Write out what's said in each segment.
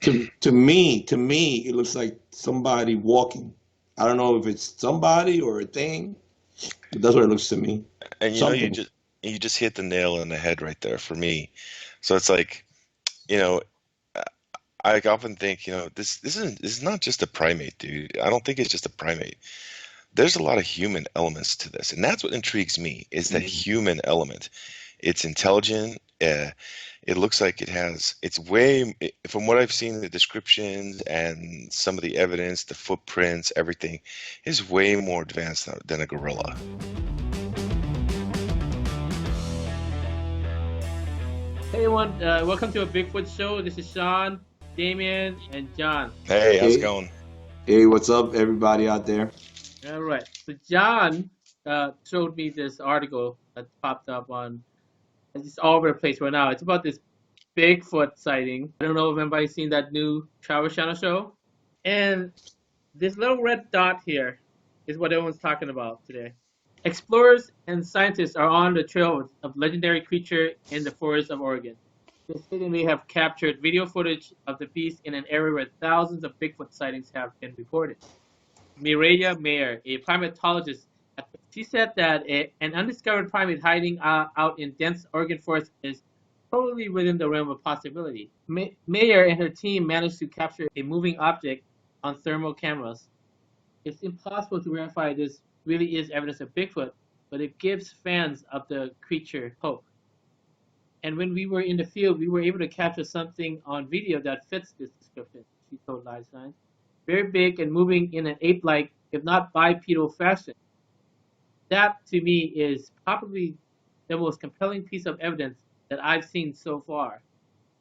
To me, it looks like somebody walking. I don't know if it's somebody or a thing, but that's what it looks to me. And Something. you just hit the nail on the head right there for me. So it's like, you know, I often think, this is not just a primate, dude. I don't think it's just a primate. There's a lot of human elements to this, and that's what intrigues me is the Mm. human element. It's intelligent. It looks like it's way, from what I've seen, the descriptions and some of the evidence, the footprints, everything is way more advanced than a gorilla. Hey everyone, welcome to a Bigfoot show. This is Sean, Damien, and John. Hey, how's it Hey, going? hey, what's up, everybody out there? All right. So John showed me this article that popped up on. It's all over the place right now. It's about this Bigfoot sighting. I don't know if anybody's seen that new Travel Channel show. And this little red dot here is what everyone's talking about today. Explorers and scientists are on the trail of legendary creature in the forest of Oregon. They say they may have captured video footage of the beast in an area where thousands of Bigfoot sightings have been reported. Mireya Mayer, a primatologist, she said that an undiscovered primate hiding out in dense Oregon forest is totally within the realm of possibility. Mayer and her team managed to capture a moving object on thermal cameras. It's impossible to verify this really is evidence of Bigfoot, but it gives fans of the creature hope. And when we were in the field, we were able to capture something on video that fits this description, she told Live Science. Very big and moving in an ape-like, if not bipedal fashion. That, to me, is probably the most compelling piece of evidence that I've seen so far.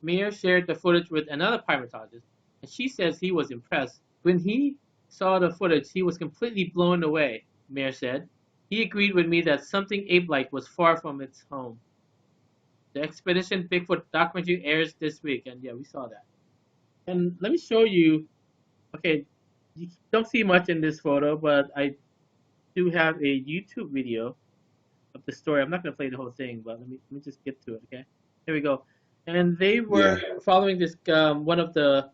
Mayer shared the footage with another primatologist, and she says he was impressed. When he saw the footage, he was completely blown away, Mayer said. He agreed with me that something ape-like was far from its home. The Expedition Bigfoot documentary airs this week, and yeah, we saw that. And let me show you. Okay, you don't see much in this photo, but I do have a YouTube video of the story. I'm not going to play the whole thing, but let me just get to it. Okay, here we go. And they were Yeah. following this one of the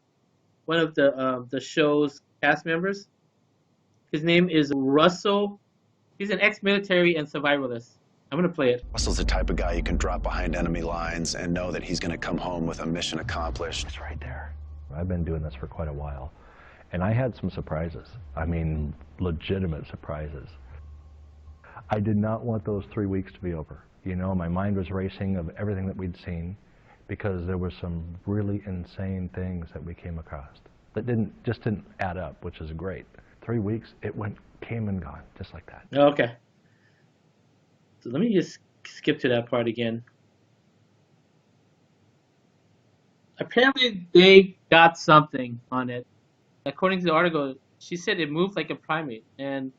show's cast members. His name is Russell. He's an ex-military and survivalist. I'm going to play it. Russell's the type of guy you can drop behind enemy lines and know that he's going to come home with a mission accomplished. It's right there. I've been doing this for quite a while, and I had some surprises. I mean, legitimate surprises. I did not want those 3 weeks to be over. You know, my mind was racing of everything that we'd seen because there were some really insane things that we came across that just didn't add up, which is great. 3 weeks, came and gone, just like that. Okay. So let me just skip to that part again. Apparently, they got something on it. According to the article, she said it moved like a primate. And,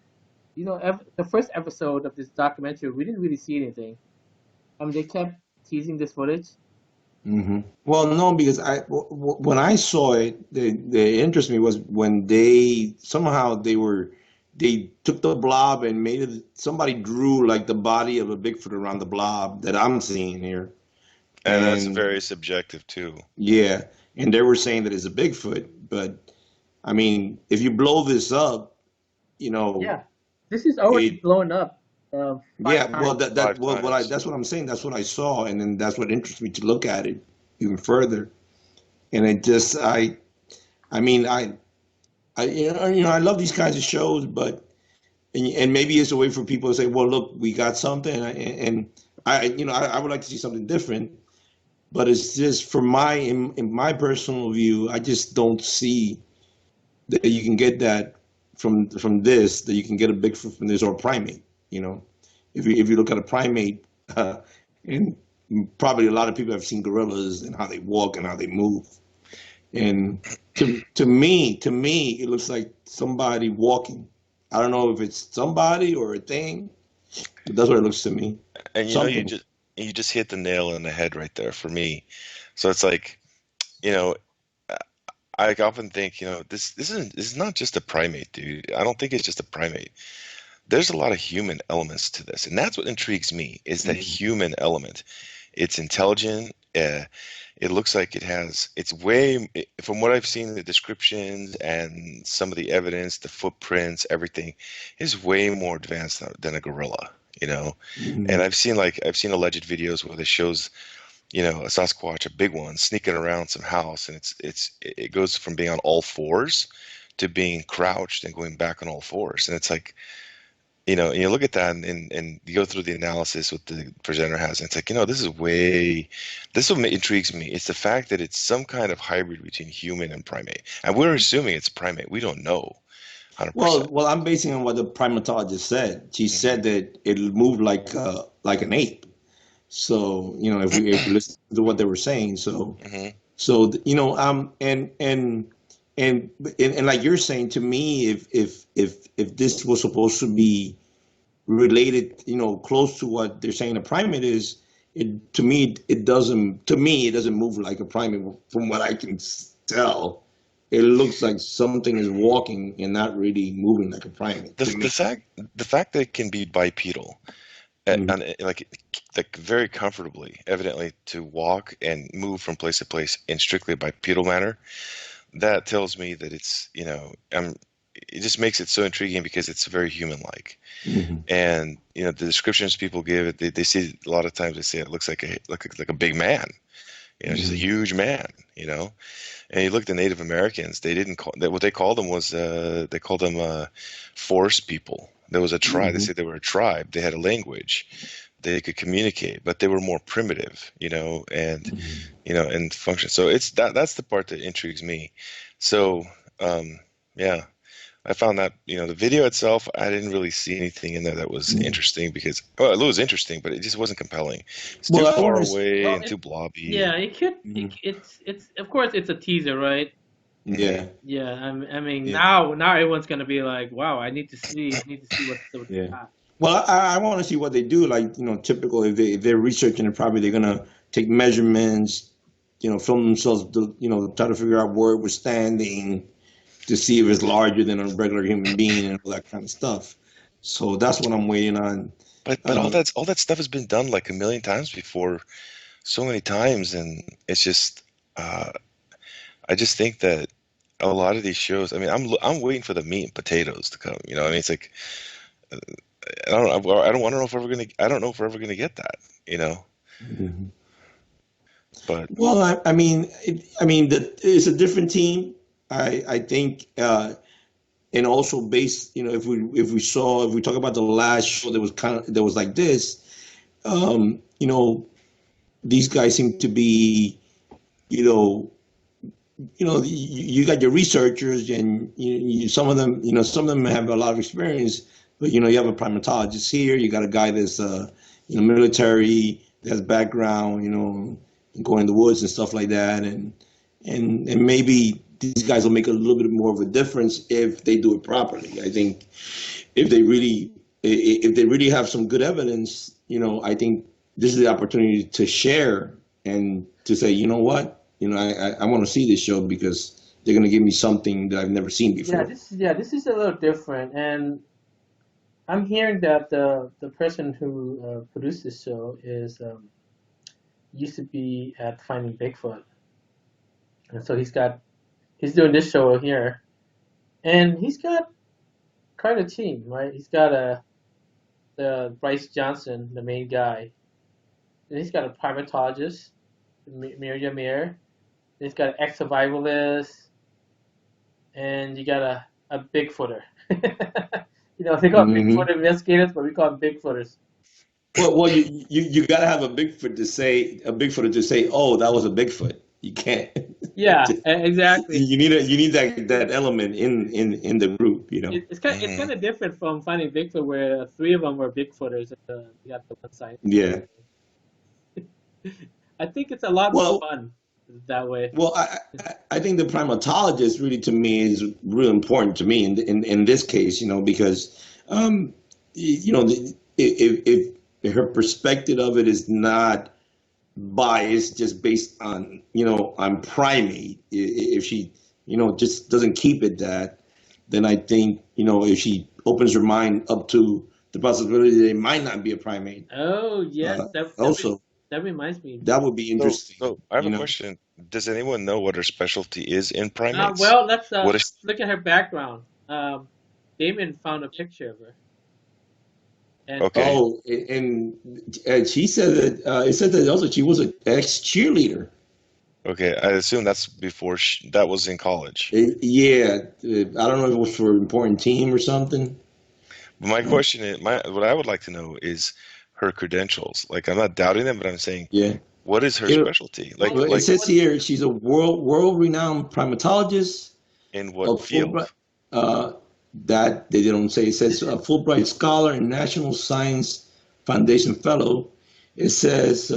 the first episode of this documentary, we didn't really see anything. I mean, they kept teasing this footage. Well, no, because when I saw it, the interest me was when they somehow they took the blob and made it. Somebody drew like the body of a Bigfoot around the blob that I'm seeing here, And that's and very subjective too. yeah, and they were saying that it's a Bigfoot, but I mean, if you blow this up, you know, Yeah. This is already it. blown up five Yeah, well, times. Five what I times. that's what I'm saying. That's what I saw, and then that's what interests me to look at it even further. And it just, I mean, I love these kinds of shows, but and maybe it's a way for people to say, well, look, we got something, and I would like to see something different. But it's just for in my personal view, I just don't see that you can get that from this, that you can get a Bigfoot from this or a primate. You know, if you look at a primate, and probably a lot of people have seen gorillas and how they walk and how they move. And to me, it looks like somebody walking. I don't know if it's somebody or a thing, but that's what it looks to me. And Something. you just hit the nail on the head right there for me. So it's like, you know, I often think, this is not just a primate, dude. I don't think it's just a primate. There's a lot of human elements to this, and that's what intrigues me is the Mhm. human element. It's intelligent. it looks like it's way, from what I've seen in the descriptions and some of the evidence, the footprints, everything is way more advanced than a gorilla, you know. And Mhm. I've seen alleged videos where it shows, you know, a Sasquatch, a big one, sneaking around some house, and it goes from being on all fours to being crouched and going back on all fours. And it's like, you know, and you look at that and you go through the analysis what the presenter has, and it's like, you know, this is what intrigues me. It's the fact that it's some kind of hybrid between human and primate. And we're assuming it's primate. We don't know 100%. Well, I'm basing on what the primatologist said. She Hmm. said that it moved like an ape. So, you know, if we listen to what they were saying, Hmm. you know, and like you're saying to me, if this was supposed to be related, you know, close to what they're saying a primate is, it doesn't move like a primate from what I can tell. It looks like something is walking and not really moving like a primate The to the me. fact the fact that it can be bipedal, Mhm. and like very comfortably, evidently to walk and move from place to place in strictly a bipedal manner, that tells me that it's, you know, it just makes it so intriguing because it's very human-like. Mhm. And you know, the descriptions people give it, they see a lot of times they say it looks like a big man, you know, just a Mhm. huge man, you know. And you look at the Native Americans, they didn't call that, what they called them was they called them forest people. There was a tribe. They Mhm. said they were a tribe. They had a language. They could communicate, but they were more primitive, you know, and Mhm. function. So it's that's the part that intrigues me. So yeah, I found that, you know, the video itself, I didn't really see anything in there that was Mhm. interesting because, well, it was interesting, but it just wasn't compelling. It's too Well, I far want to. away Well, and too blobby. yeah, it could. It's of course it's a teaser, right? Hmm. Yeah, Yeah, I mean yeah, now everyone's gonna be like, wow, I need to see what they yeah. got. Well, I want to see what they do. Like, you know, typical if they're researching it, probably they're gonna take measurements, you know, film themselves, you know, try to figure out where it was standing to see if it's larger than a regular human being and all that kind of stuff. So that's what I'm waiting on. But Um, all that stuff has been done like a million times before, so many times, and it's just uh, I just think that a lot of these shows. I mean, I'm waiting for the meat and potatoes to come. You know, I mean, it's like I don't know if we're ever gonna. I don't know if we're ever gonna get that. You know, mhm. but Well, it's a different team. I think, and also based, you know, if we talk about the last show that was like this, you know, these guys seem to be, you know, you got your researchers and some of them, some of them have a lot of experience, but you have a primatologist here, you got a guy that's military, that has background, going in the woods and stuff like that, and maybe these guys will make a little bit more of a difference if they do it properly. I think if they really if they really have some good evidence, I think this is the opportunity to share and to say, you know what, I want to see this show because they're going to give me something that I've never seen before. This is a little different, and I'm hearing that the person who produced this show is used to be at Finding Bigfoot, and so he's doing this show here, and he's got quite a team, right? He's got the Bryce Johnson, the main guy, and he's got a primatologist, Miriam Mir, and he's got an ex-survivalist, and you got a Bigfooter. They call Hmm. Bigfoot investigators, but we call them Bigfooters. Well, you got to have a Bigfoot to say, oh, that was a Bigfoot. You can't. Yeah, exactly. You need that element in the group. It's kind mhm. of different from Finding Bigfoot, where three of them were Bigfooters, and you got the one scientist. Yeah. I think it's a lot more Well, fun that way. Well, I think the primatologist really to me is really important to me in this case, because if her perspective of it is not biased just based on on primate, if she just doesn't keep it that, then I think if she opens her mind up to the possibility that it might not be a primate, Oh yes, also. That reminds me. That would be interesting, So I have you a know. question. Does anyone know what her specialty is in primates? Well, let's What is look at her background. Damien found a picture of her, and okay? Oh, and she said that it said that also she was an ex cheerleader. Okay, I assume that's before that was in college. Yeah, I don't know if it was for an important team or something. But my question is, what I would like to know is her credentials. Like, I'm not doubting them, but I'm saying, Yeah, what is her you know, specialty? well, well, it Like says here she's a world renowned primatologist, in a what Fulbright. field? Uh, that they don't say. It says a Fulbright scholar and National Science Foundation fellow. It says.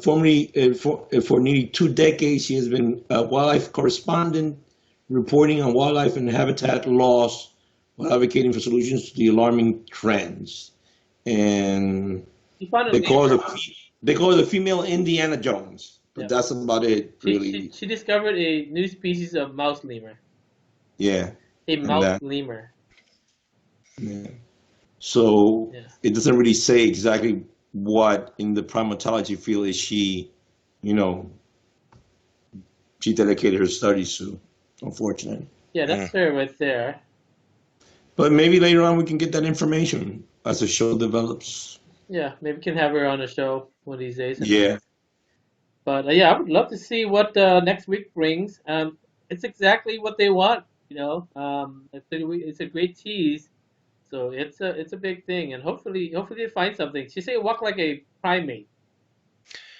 Formerly, for nearly 2 decades, she has been a wildlife correspondent, reporting on wildlife and habitat loss while advocating for solutions to the alarming trends. And she found a they call lemur. her they call her the female Indiana Jones, but Yeah, that's about it, really. she discovered a new species of mouse lemur. Yeah, A and mouse that. lemur. Yeah. So Yeah. it doesn't really say exactly what in the primatology field is she, you know, she dedicated her studies to, unfortunately. Yeah, Mm. that's her right there. But maybe later on we can get that information as the show develops. Yeah, maybe we can have her on the show one of these days. Yeah, But yeah, I would love to see what next week brings. It's exactly what they want, you know. It's a great tease, so it's a big thing, and hopefully they find something. She say walk like a primate.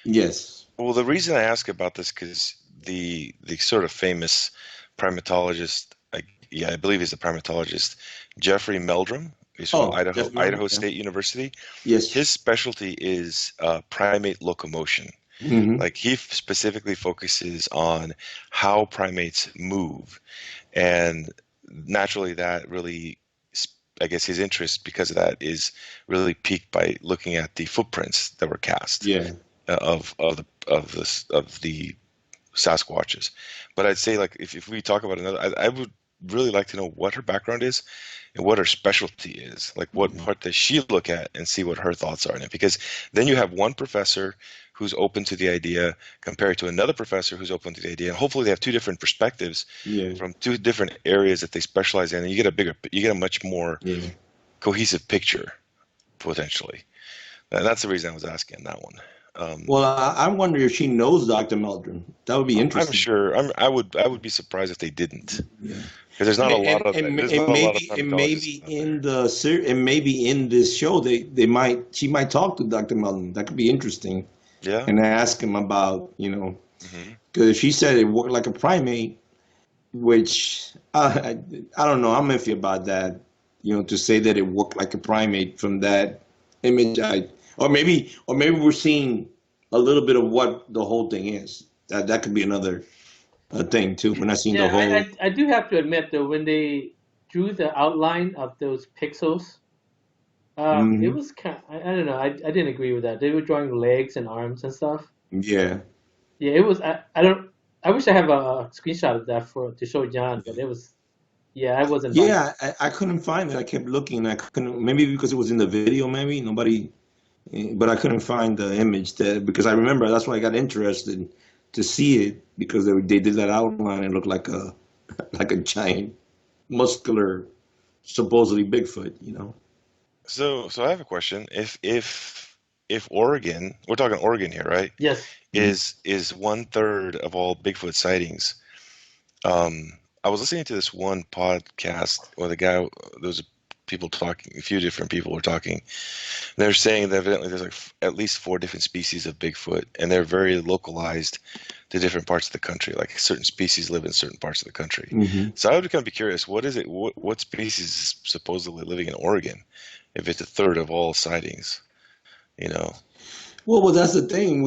yes. Well, the reason I ask about this because the sort of famous primatologist, yeah, I believe he's a primatologist, Jeffrey Meldrum. He's from Oh, definitely. Idaho Yeah. State University. His Yes. specialty is primate locomotion. Hmm. Like he specifically focuses on how primates move, and naturally that really, I guess his interest because of that is really piqued by looking at the footprints that were cast Yeah. of the Sasquatches. But I'd say like if we talk about another, I would really like to know what her background is and what her specialty is. Like what part does she look at and see what her thoughts are in it? Because then you have one professor who's open to the idea compared to another professor who's open to the idea, and hopefully they have two different perspectives Yeah. from two different areas that they specialize in, and you get a much more Yeah. cohesive picture potentially. And that's the reason I was asking that one. Well, I wonder if she knows Dr. Meldrum. That would be I'm interesting. sure. I would be surprised if they didn't, Yeah. because there's not a lot of there's not a lot of And primatologists maybe out in there. the and maybe in this show she might talk to Dr. Meldrum. That could be interesting, Yeah. and ask him about Hmm. because if she said it worked like a primate, which I don't know. I'm iffy about that. To say that it worked like a primate from that image, or maybe we're seeing a little bit of what the whole thing is. That could be another thing too. We're not seeing the Yeah, whole. I do have to admit though, when they drew the outline of those pixels, it Hmm. was kind. I don't know. I didn't agree with that. They were drawing legs and arms and stuff. Yeah. Yeah, it was. I don't. I wish I have a screenshot of that for to show John, but it was. Yeah, I wasn't buying it. Yeah, I couldn't find it. I kept looking. I couldn't. Maybe because it was in the video. Maybe nobody. But I couldn't find the image that because I remember that's why I got interested to see it because they did that outline and it looked like a like a giant muscular supposedly Bigfoot. So I have a question. If Oregon, we're talking Oregon here, right? Yes. Mhm. Is 1/3 of all Bigfoot sightings. I was listening to this one podcast where there was people talking, a few different people were talking. They're saying that evidently there's like at least four different species of Bigfoot, and they're very localized to different parts of the country. Like certain species live in certain parts of the country. Mhm. So I would kind of be curious, what is it? What species is supposedly living in Oregon? If it's 1/3 of all sightings, you know? Well, that's the thing.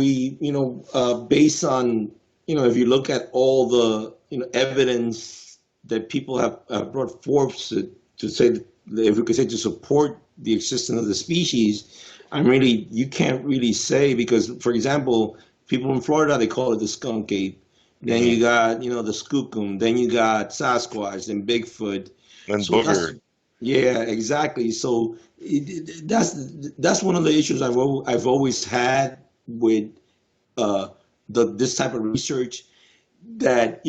Based on, if you look at all the, evidence that people have brought forth to say, if we could say to support the existence of the species, you can't really say because, for example, people in Florida, they call it the skunk ape. Then Hmm. you got, the skookum. Then you got Sasquatch and Bigfoot. And So that's booger. Yeah, exactly. So that's one of the issues I've always had with uh, this type of research. That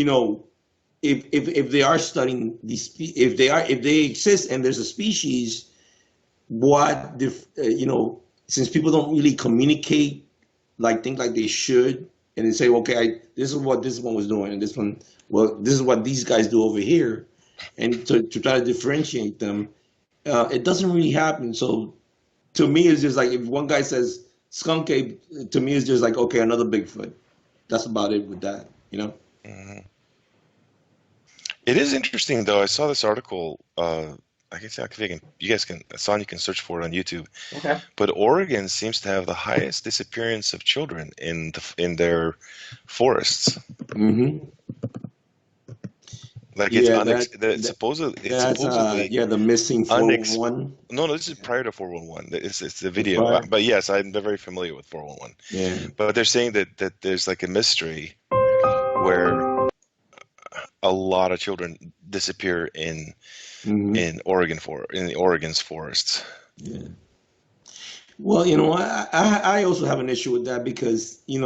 if they are studying if they exist and there's a species, since people don't really communicate like think like they should, and they say, okay, this is what this one was doing, and this one, well, this is what these guys do over here, and to try to differentiate them, it doesn't really happen. So to me, it's just like if one guy says skunk ape, to me, it's just like, okay, another Bigfoot. That's about it with that. Hmm. It is interesting, though. I saw this article. I guess you guys can, Son, you can search for it on YouTube. Okay. But Oregon seems to have the highest disappearance of children in their forests. Hmm. Like it's Yeah, it's supposedly the missing unex. 411. No, no, this is prior to 411. It's the It's video. prior. But yes, I'm very familiar with 411. Yeah. But they're saying that there's like a mystery where a lot of children disappear Hmm. in the Oregon's forests. Yeah. Well, I also have an issue with that because I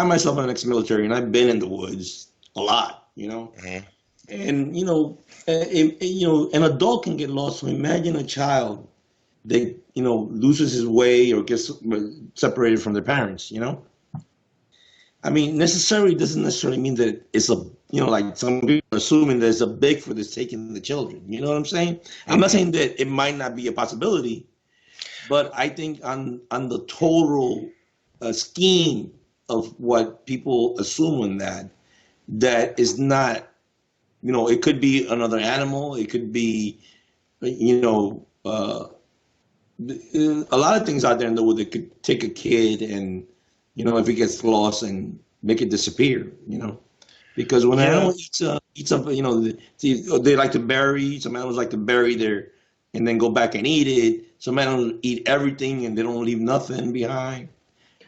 myself am an ex-military and I've been in the woods a lot. Hmm. And an adult can get lost. So imagine a child that loses his way or gets separated from their parents. I mean, necessarily doesn't necessarily mean that it's like some people are assuming there's a Bigfoot that's taking the children. You know what I'm saying? I'm not Hmm. saying that it might not be a possibility, but I think on the total scheme of what people assume on that is not. It could be another animal. It could be, a lot of things out there in the world that could take a kid and, if it gets lost and make it disappear. Because when an Yeah. animal eats up, they like to bury. Some animals like to bury their, and then go back and eat it. Some animals eat everything and they don't leave nothing behind.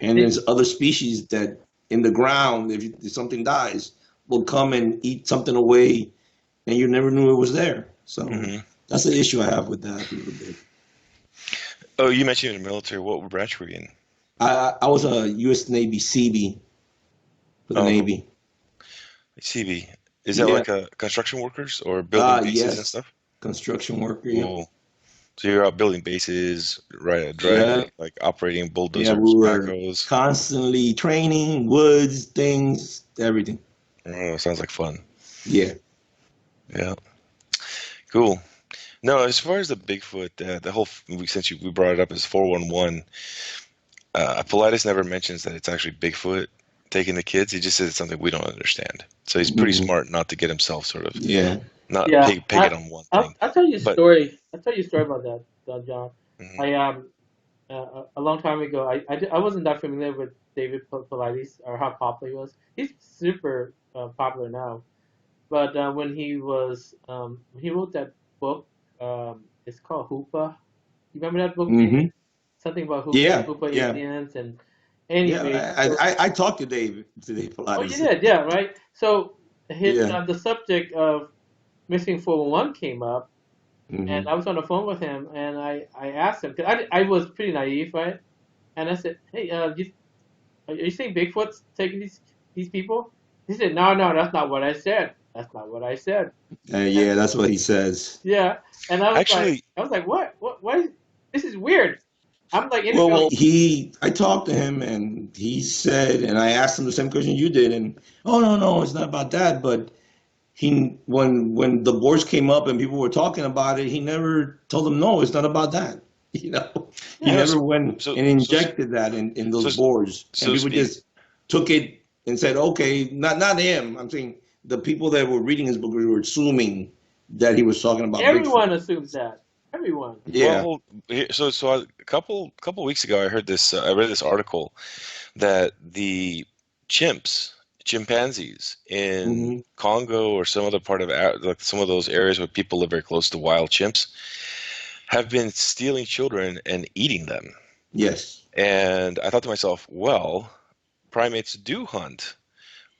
And Did, there's other species that in the ground, if something dies, will come and eat something away, and you never knew it was there. So Hmm. that's the issue I have with that a little bit. Oh, you mentioned in the military. What branch were you in? I was a U.S. Navy CB for the Oh, Navy. CB. Is that Yeah. like a construction workers or building bases and Yes. stuff? Construction worker. Yep. Cool. So you're out building bases, right? Yeah. Driving, like operating Yeah. bulldozers, We were backhoes. constantly training, woods, things, everything. Oh, sounds like fun. Yeah. Yeah. Cool. No, as far as the Bigfoot, the whole since we brought it up as 411, Politis never mentions that it's actually Bigfoot taking the kids. He just says it's something we don't understand. So he's pretty Mhm. smart not to get himself sort of Yeah. not yeah, peg it on one I'll thing. I'll tell you a But story. I'll tell you a story about that, John. mhm, I a long time ago, I wasn't that familiar with David Paulides or how popular he was. He's super popular now. But when he wrote that book, it's called Hoopa. You remember that book, David? Hmm. Something about Yeah. Hoopa Yeah. aliens and Yeah. anyway. So I talked to Dave today, oh, you Pilates. did, yeah, right. So Yeah. the subject of missing 411 came up, and Hmm. I was on the phone with him, and I asked him because I was pretty naive, right? And I said, hey, are you saying Bigfoot's taking these people? He said, no, no, that's not what I said. That's not what I said. And Yeah, that's what he says. yeah, and actually, I was like, what? Why? This is weird. I'm like Well, interviewing. I talked to him and he said, and I asked him the same question you did, and oh no, no, it's not about that. But when the boards came up and people were talking about it, he never told them no, it's not about that. You know, he Yeah, no. never went So and so injected that in those so boards, and so people speak. just took it and said, okay, not him. I'm saying the people that were reading his book were assuming that he was talking about Bigfoot. everyone assumes that. Everyone. Well, Yeah. a couple weeks ago, I heard this. I read this article that the chimpanzees in Hmm. Congo or some other part of like some of those areas where people live very close to wild chimps have been stealing children and eating them. Yes. And I thought to myself, well, primates do hunt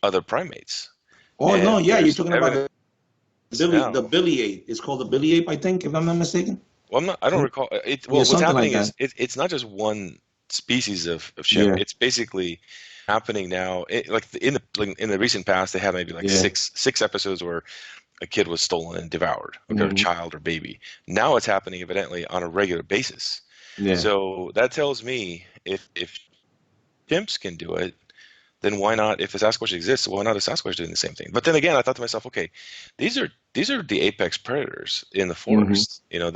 other primates, Oh no, and yeah, you're there's talking about evidence. The now. Billy Ape. It's called the Billy Ape, I think, if I'm not mistaken. Well, I don't recall it. Yeah, Well, what's something like happening that. is it's not just one species of chimp. Yeah, It's basically happening now. Like in the recent past, they had maybe like yeah. six episodes where a kid was stolen and devoured, okay, or a Hmm. child or baby. Now it's happening evidently on a regular basis. Yeah. So that tells me if chimps can do it, then why not? If a Sasquatch exists, why not a Sasquatch doing the same thing? But then again, I thought to myself, okay, these are the apex predators in the Hmm. forest. You know,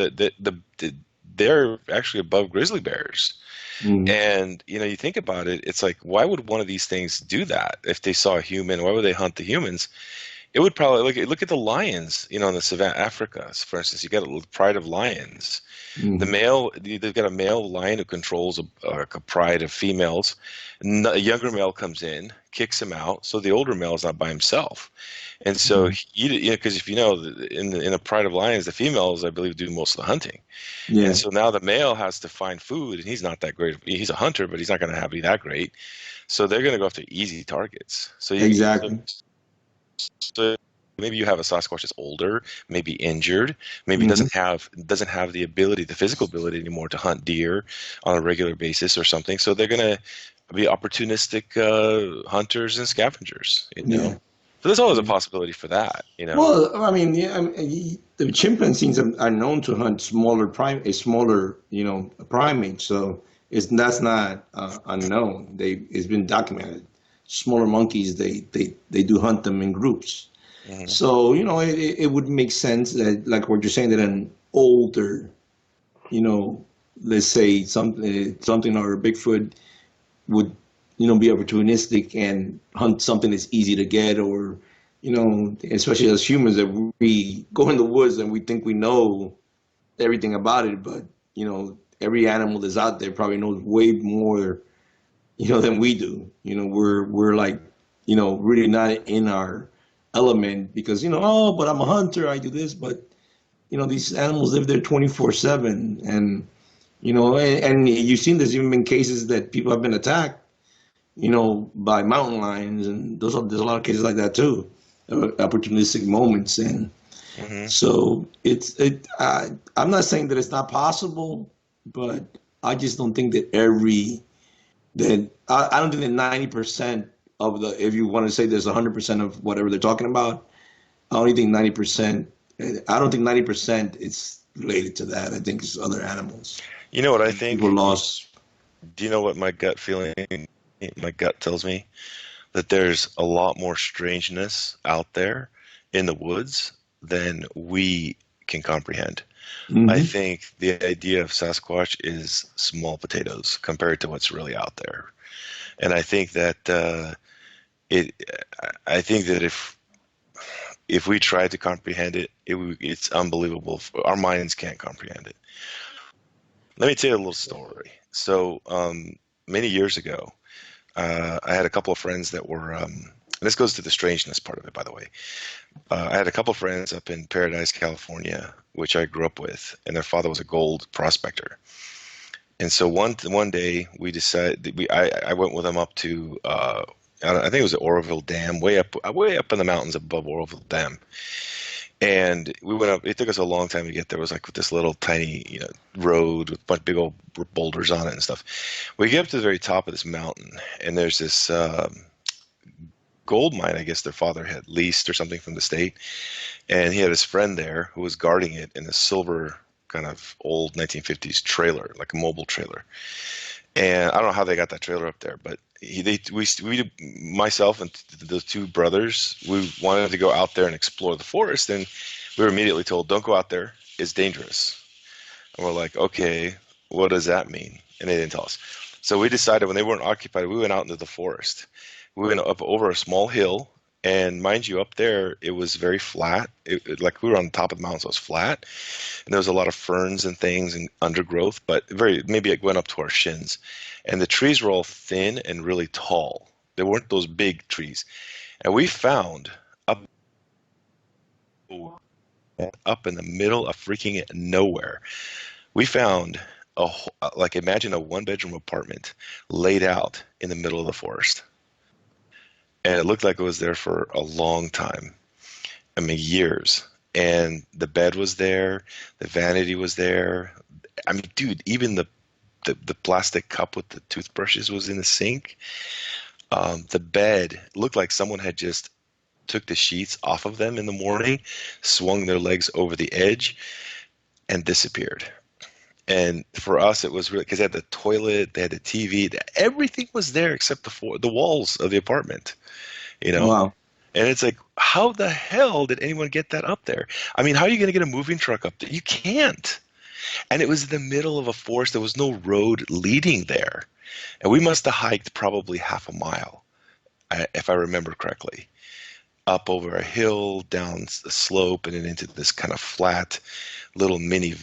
they're actually above grizzly bears. Hmm. And you think about it, it's like, why would one of these things do that? If they saw a human, why would they hunt the humans? It would probably look at the lions, in the savannah, Africa, for instance. You got a pride of lions. The Hmm. male, they've got a male lion who controls a pride of females. A younger male comes in, kicks him out, so the older male is not by himself. And so, Hmm. because if in a pride of lions, the females, I believe, do most of the hunting. And Yeah. so now the male has to find food, and he's not that great. He's a hunter, but he's not going to be that great. So they're going to go after easy targets. Exactly. So maybe you have a Sasquatch that's older, maybe injured, maybe Hmm. doesn't have the ability, the physical ability anymore to hunt deer on a regular basis or something. So they're gonna be opportunistic hunters and scavengers. Yeah. So there's always a Yeah. possibility for that. Well, I mean, yeah, the chimpanzees are known to hunt a smaller, primate. So that's not unknown. It's been documented. Smaller monkeys, they do hunt them in groups. Hmm. So it would make sense that, like what you're saying, that an older, you know, let's say something or a Bigfoot would be opportunistic and hunt something that's easy to get, or especially as humans, that we go in the woods and we think we know everything about it, but every animal that's out there probably knows way more than we do. We're like really not in our element, because oh, but I'm a hunter, I do this, but these animals live there 24/7. And and you've seen there's even been cases that people have been attacked by mountain lions, and there's a lot of cases like that too, opportunistic moments. And Hmm. so I'm not saying that it's not possible, but I just don't think that I don't think that 90% of if you want to say there's 100% of whatever they're talking about, I only think 90%. I don't think 90% is related to that. I think it's other animals. You know what I People think? lost. Do you know what my gut tells me? That there's a lot more strangeness out there in the woods than we can comprehend. I Hmm. think the idea of Sasquatch is small potatoes compared to what's really out there. And I think that it. I think that if we try to comprehend it, it's unbelievable. Our minds can't comprehend it. Let me tell you a little story. So many years ago, I had a couple of friends that were. And this goes to the strangeness part of it, by the way. I had a couple of friends up in Paradise, California, which I grew up with, and their father was a gold prospector. And so one day we decided I went with them up to I think it was the Oroville Dam, way up in the mountains above Oroville Dam. And we went up. It took us a long time to get there. It was like this little tiny, road with a bunch of big old boulders on it and stuff. We get up to the very top of this mountain, and there's this gold mine. I guess their father had leased or something from the state, and he had his friend there who was guarding it in a silver kind of old 1950s trailer, like a mobile trailer. And I don't know how they got that trailer up there, but myself and the two brothers, we wanted to go out there and explore the forest, and we were immediately told, "Don't go out there; it's dangerous." And we're like, "Okay, what does that mean?" And they didn't tell us. So we decided when they weren't occupied, we went out into the forest. We went up over a small hill, and mind you, up there it was very flat. Like we were on the top of the mountain, so it was flat, and there was a lot of ferns and things and undergrowth, but maybe it went up to our shins. And the trees were all thin and really tall. They weren't those big trees. And we found up in the middle of freaking nowhere, we found like imagine a one-bedroom apartment laid out in the middle of the forest. And it looked like it was there for a long time. I mean, years. and the bed was there, the vanity was there. I mean, dude, even the plastic cup with the toothbrushes was in the sink. The bed looked like someone had just took the sheets off of them in the morning, swung their legs over the edge, and disappeared. And for us, it was really because they had the toilet, they had the TV, everything was there except the walls of the apartment, you know? Wow. And it's like, how the hell did anyone get that up there? I mean, how are you going to get a moving truck up there? You can't. And it was in the middle of a forest. There was no road leading there. And we must have hiked probably half a mile, if I remember correctly, up over a hill, down a slope, and then into this kind of flat little mini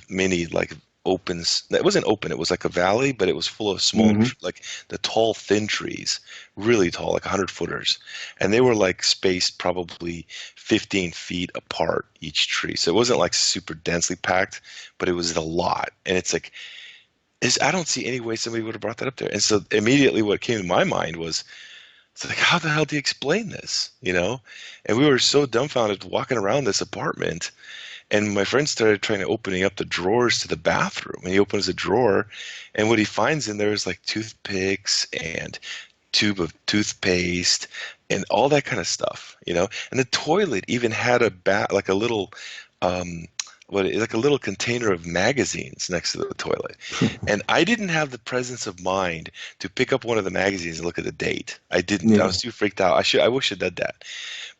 like it wasn't open, it was like a valley, but it was full of small Hmm. like the tall thin trees, really tall, like 100-footers, and they were like spaced probably 15 feet apart each tree, so it wasn't like super densely packed, but it was a lot. And it's like, I don't see any way somebody would have brought that up there. And so immediately what came to my mind was, it's like, how the hell do you explain this, and we were so dumbfounded walking around this apartment. And my friend started trying to opening up the drawers to the bathroom. And he opens the drawer, and what he finds in there is like toothpicks and tube of toothpaste and all that kind of stuff. And the toilet even had like a little, um, like a little container of magazines next to the toilet. And I didn't have the presence of mind to pick up one of the magazines and look at the date. I didn't. I Yeah. was too freaked out. I wish I'd done that.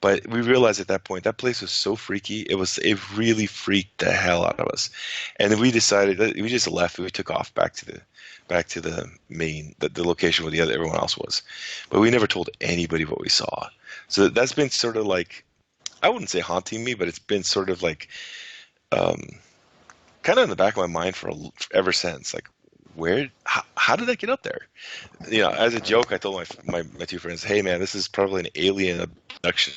But we realized at that point that place was so freaky. It really freaked the hell out of us. And then we decided that we just left. We took off back to the main the location where everyone else was. But we never told anybody what we saw. So that's been sort of like, I wouldn't say haunting me, but it's been sort of like um, kind of in the back of my mind ever since. Like, how did that get up there? As a joke, I told my two friends, "Hey, man, this is probably an alien abduction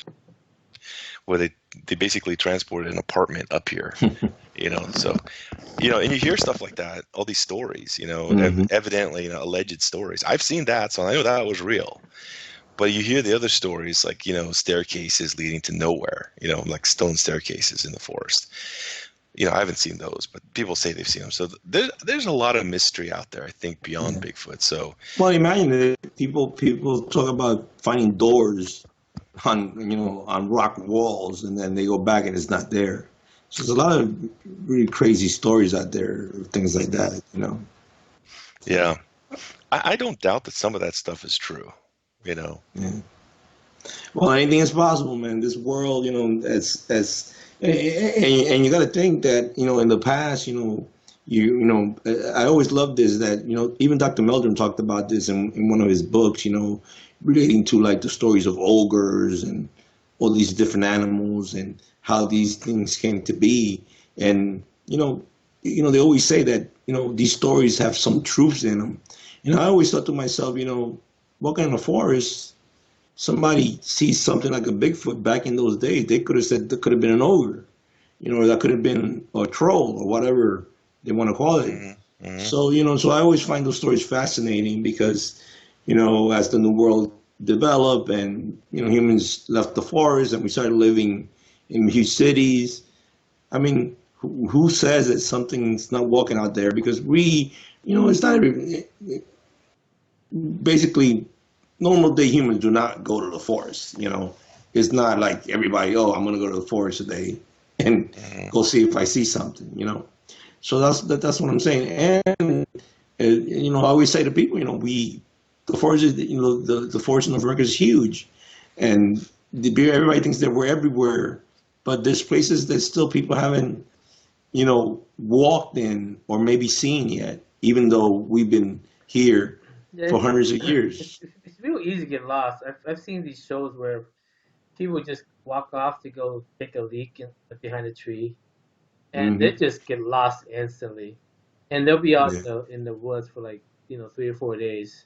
where they basically transported an apartment up here." So and you hear stuff like that, all these stories, Hmm. evidently, alleged stories. I've seen that, so I know that was real. But you hear the other stories, like staircases leading to nowhere, like stone staircases in the forest. I haven't seen those, but people say they've seen them. So there's a lot of mystery out there, I think, beyond Yeah. Bigfoot. So Well, imagine it. People talk about finding doors on rock walls, and then they go back and it's not there. So there's a lot of really crazy stories out there, things like that. So, yeah, I don't doubt that some of that stuff is true. You know, yeah. Well, anything is possible, man. This world, and you got to think that in the past, I always loved this that even Dr. Meldrum talked about this in one of his books, relating to like the stories of ogres and all these different animals and how these things came to be, and they always say that these stories have some truths in them. I always thought to myself, walking in the forest, somebody sees something like a Bigfoot back in those days, they could have said that could have been an ogre, or that could have been a troll or whatever they want to call it. mm-hmm, mm-hmm. So I always find those stories fascinating because, as the new world developed and, humans left the forest and we started living in huge cities. I mean, who says that something's not walking out there? Because it's not basically normal day humans do not go to the forest. It's not like everybody. Oh, I'm gonna go to the forest today and Mm-hmm. go see if I see something. So that's what I'm saying. And I always say to people, the forest is the forest in North is huge, and everybody thinks that we're everywhere, but there's places that still people haven't walked in or maybe seen yet, even though we've been here Yeah, for hundreds of it's, years. it's real easy to get lost. I've seen these shows where people just walk off to go take a leak behind a tree, and they Hmm. just get lost instantly, and they'll be out Yeah. in the woods for like 3 or 4 days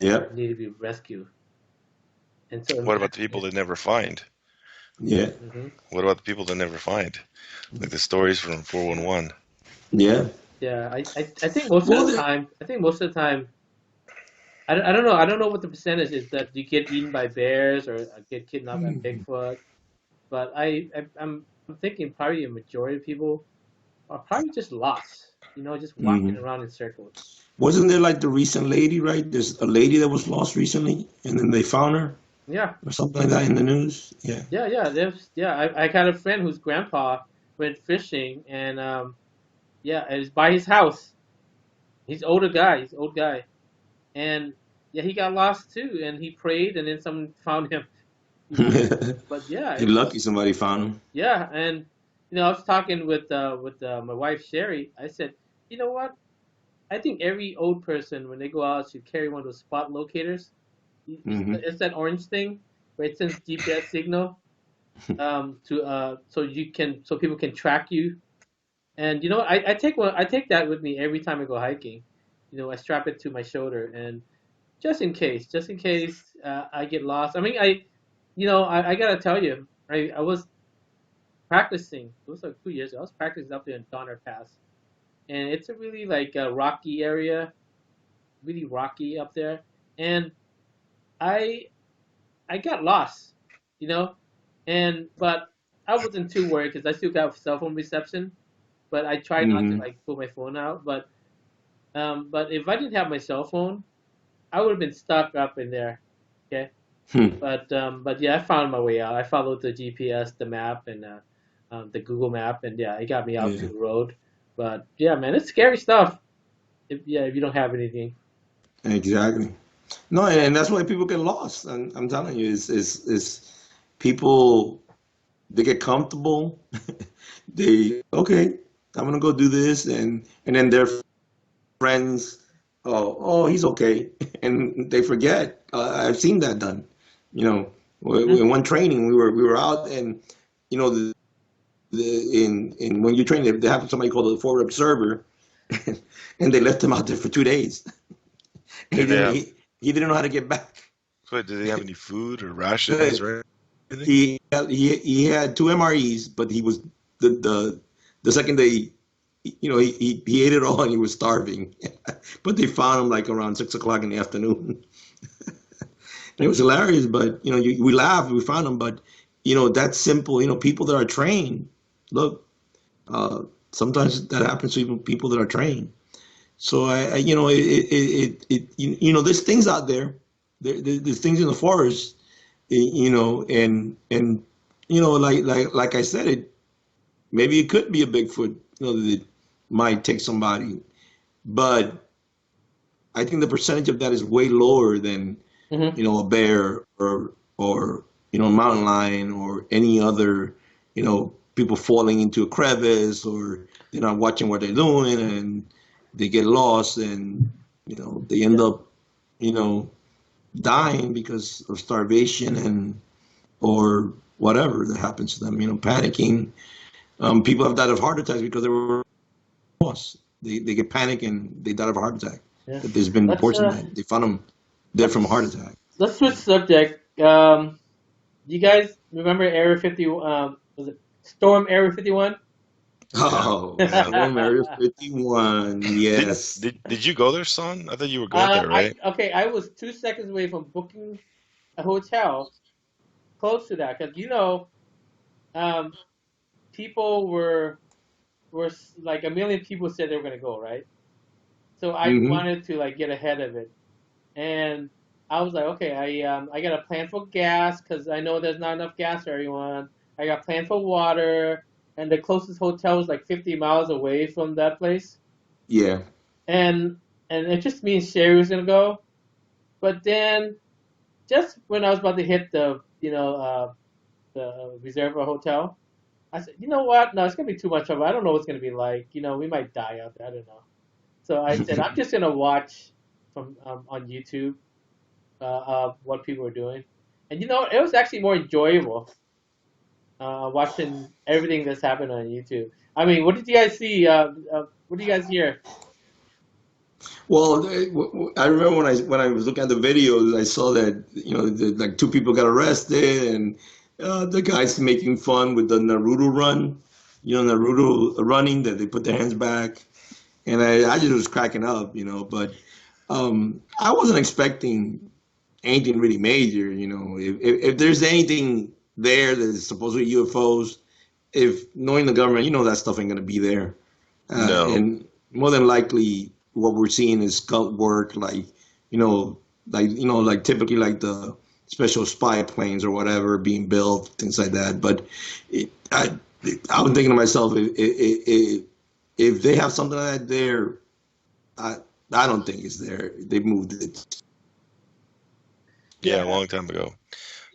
and Yep. need to be rescued. And so What about the imagine people if, that never find? Yeah. hmm What about the people that never find? Like the stories from 411. Yeah. yeah, I think most of Well, the time, I don't know what the percentage is that you get eaten by bears or get kidnapped by Bigfoot, but I'm thinking probably a majority of people are probably just lost, just walking Hmm. around in circles. Wasn't there like the recent lady, right? There's a lady that was lost recently, and then they found her Yeah, or something like that in the news. Yeah. yeah. I got a friend whose grandpa went fishing, and yeah, it was by his house. He's older guy. He's old guy, and yeah, he got lost too. And he prayed, and then someone found him. You know, but yeah, You're lucky somebody found him. yeah, and I was talking with my wife Sherry. I said, you know what? I think every old person when they go out should carry one of those spot locators. Hmm. It's that orange thing where it sends GPS signal to so people can track you. And I take that with me every time I go hiking. I strap it to my shoulder, and just in case I get lost. I mean, I gotta tell you, I was practicing. It was like 2 years ago. I was practicing up there in Donner Pass, and it's a really like a rocky area, really rocky up there. And I I got lost, you know, but I wasn't too worried because I still got cell phone reception. But I tried not to Hmm. like pull my phone out. But if I didn't have my cell phone, I would have been stuck up in there. Okay. But yeah, I found my way out. I followed the GPS, the map, and the Google map, and yeah, it got me out to Yeah, the road. But yeah, man, it's scary stuff. If you don't have anything. exactly. No, and that's why people get lost. And I'm telling you, is people, they get comfortable. They, okay, I'm gonna go do this, and then their friends, oh, he's okay, and they forget. I've seen that done. You know, Hmm. in one training, we were out, and the, in when you train, they have somebody called a forward observer, and they left him out there for 2 days. He Did they didn't have he didn't know how to get back. Did they have any food or rations Good. or anything? He had two MREs, but he was the second day, he ate it all and he was starving. But they found him like around 6 o'clock in the afternoon. It was hilarious, but we laughed. We found him, but that's simple. People that are trained. Look, uh, sometimes that happens to even people that are trained. So there's things out there. There's things in the forest, and like I said, maybe it could be a Bigfoot, that might take somebody, but I think the percentage of that is way lower than Hmm. a bear or a mountain lion or any other people falling into a crevice, or they're not watching what they're doing and they get lost, and they end Yeah. up you know dying because of starvation and or whatever that happens to them, panicking. People have died of heart attacks because they were lost. They get panic and they died of a heart attack. Yeah. That there's been Let's reports of uh that. They found them dead from a heart let's attack. let's switch subject. You guys remember Area 50? Was it Storm Area 51? Yeah, Oh, yeah. Storm Area 51. Did Yes. did you go there, son? I thought you were going there, right? I was 2 seconds away from booking a hotel close to that because um, people like a million people said they were gonna go, right? So I Hmm. wanted to like get ahead of it, and I was like, okay, I got a plan for gas because I know there's not enough gas for everyone. I got planned for water, and the closest hotel was like 50 miles away from that place, Yeah. and it just means Sherry was gonna go. But then, just when I was about to hit the reserve a hotel, I said, you know what? No, it's gonna be too much trouble. I don't know what's gonna be like. We might die out there. I don't know. So I said, I'm just gonna watch from on YouTube what people are doing, and it was actually more enjoyable watching everything that's happened on YouTube. I mean, what did you guys see? What do you guys hear? Well, I remember when I was looking at the videos, I saw that like two people got arrested, and the guys making fun with the Naruto run, Naruto running, that they put their hands back, and I just was cracking up, but I wasn't expecting anything really major. If there's anything there that is supposedly UFOs, if knowing the government, that stuff ain't gonna be there, No. and more than likely, what we're seeing is scout work, like like typically like the special spy planes or whatever being built, things like that. But it, I I was thinking to myself, if they have something like that there, I I don't think it's there. They moved it. Yeah, a Yeah. long time ago.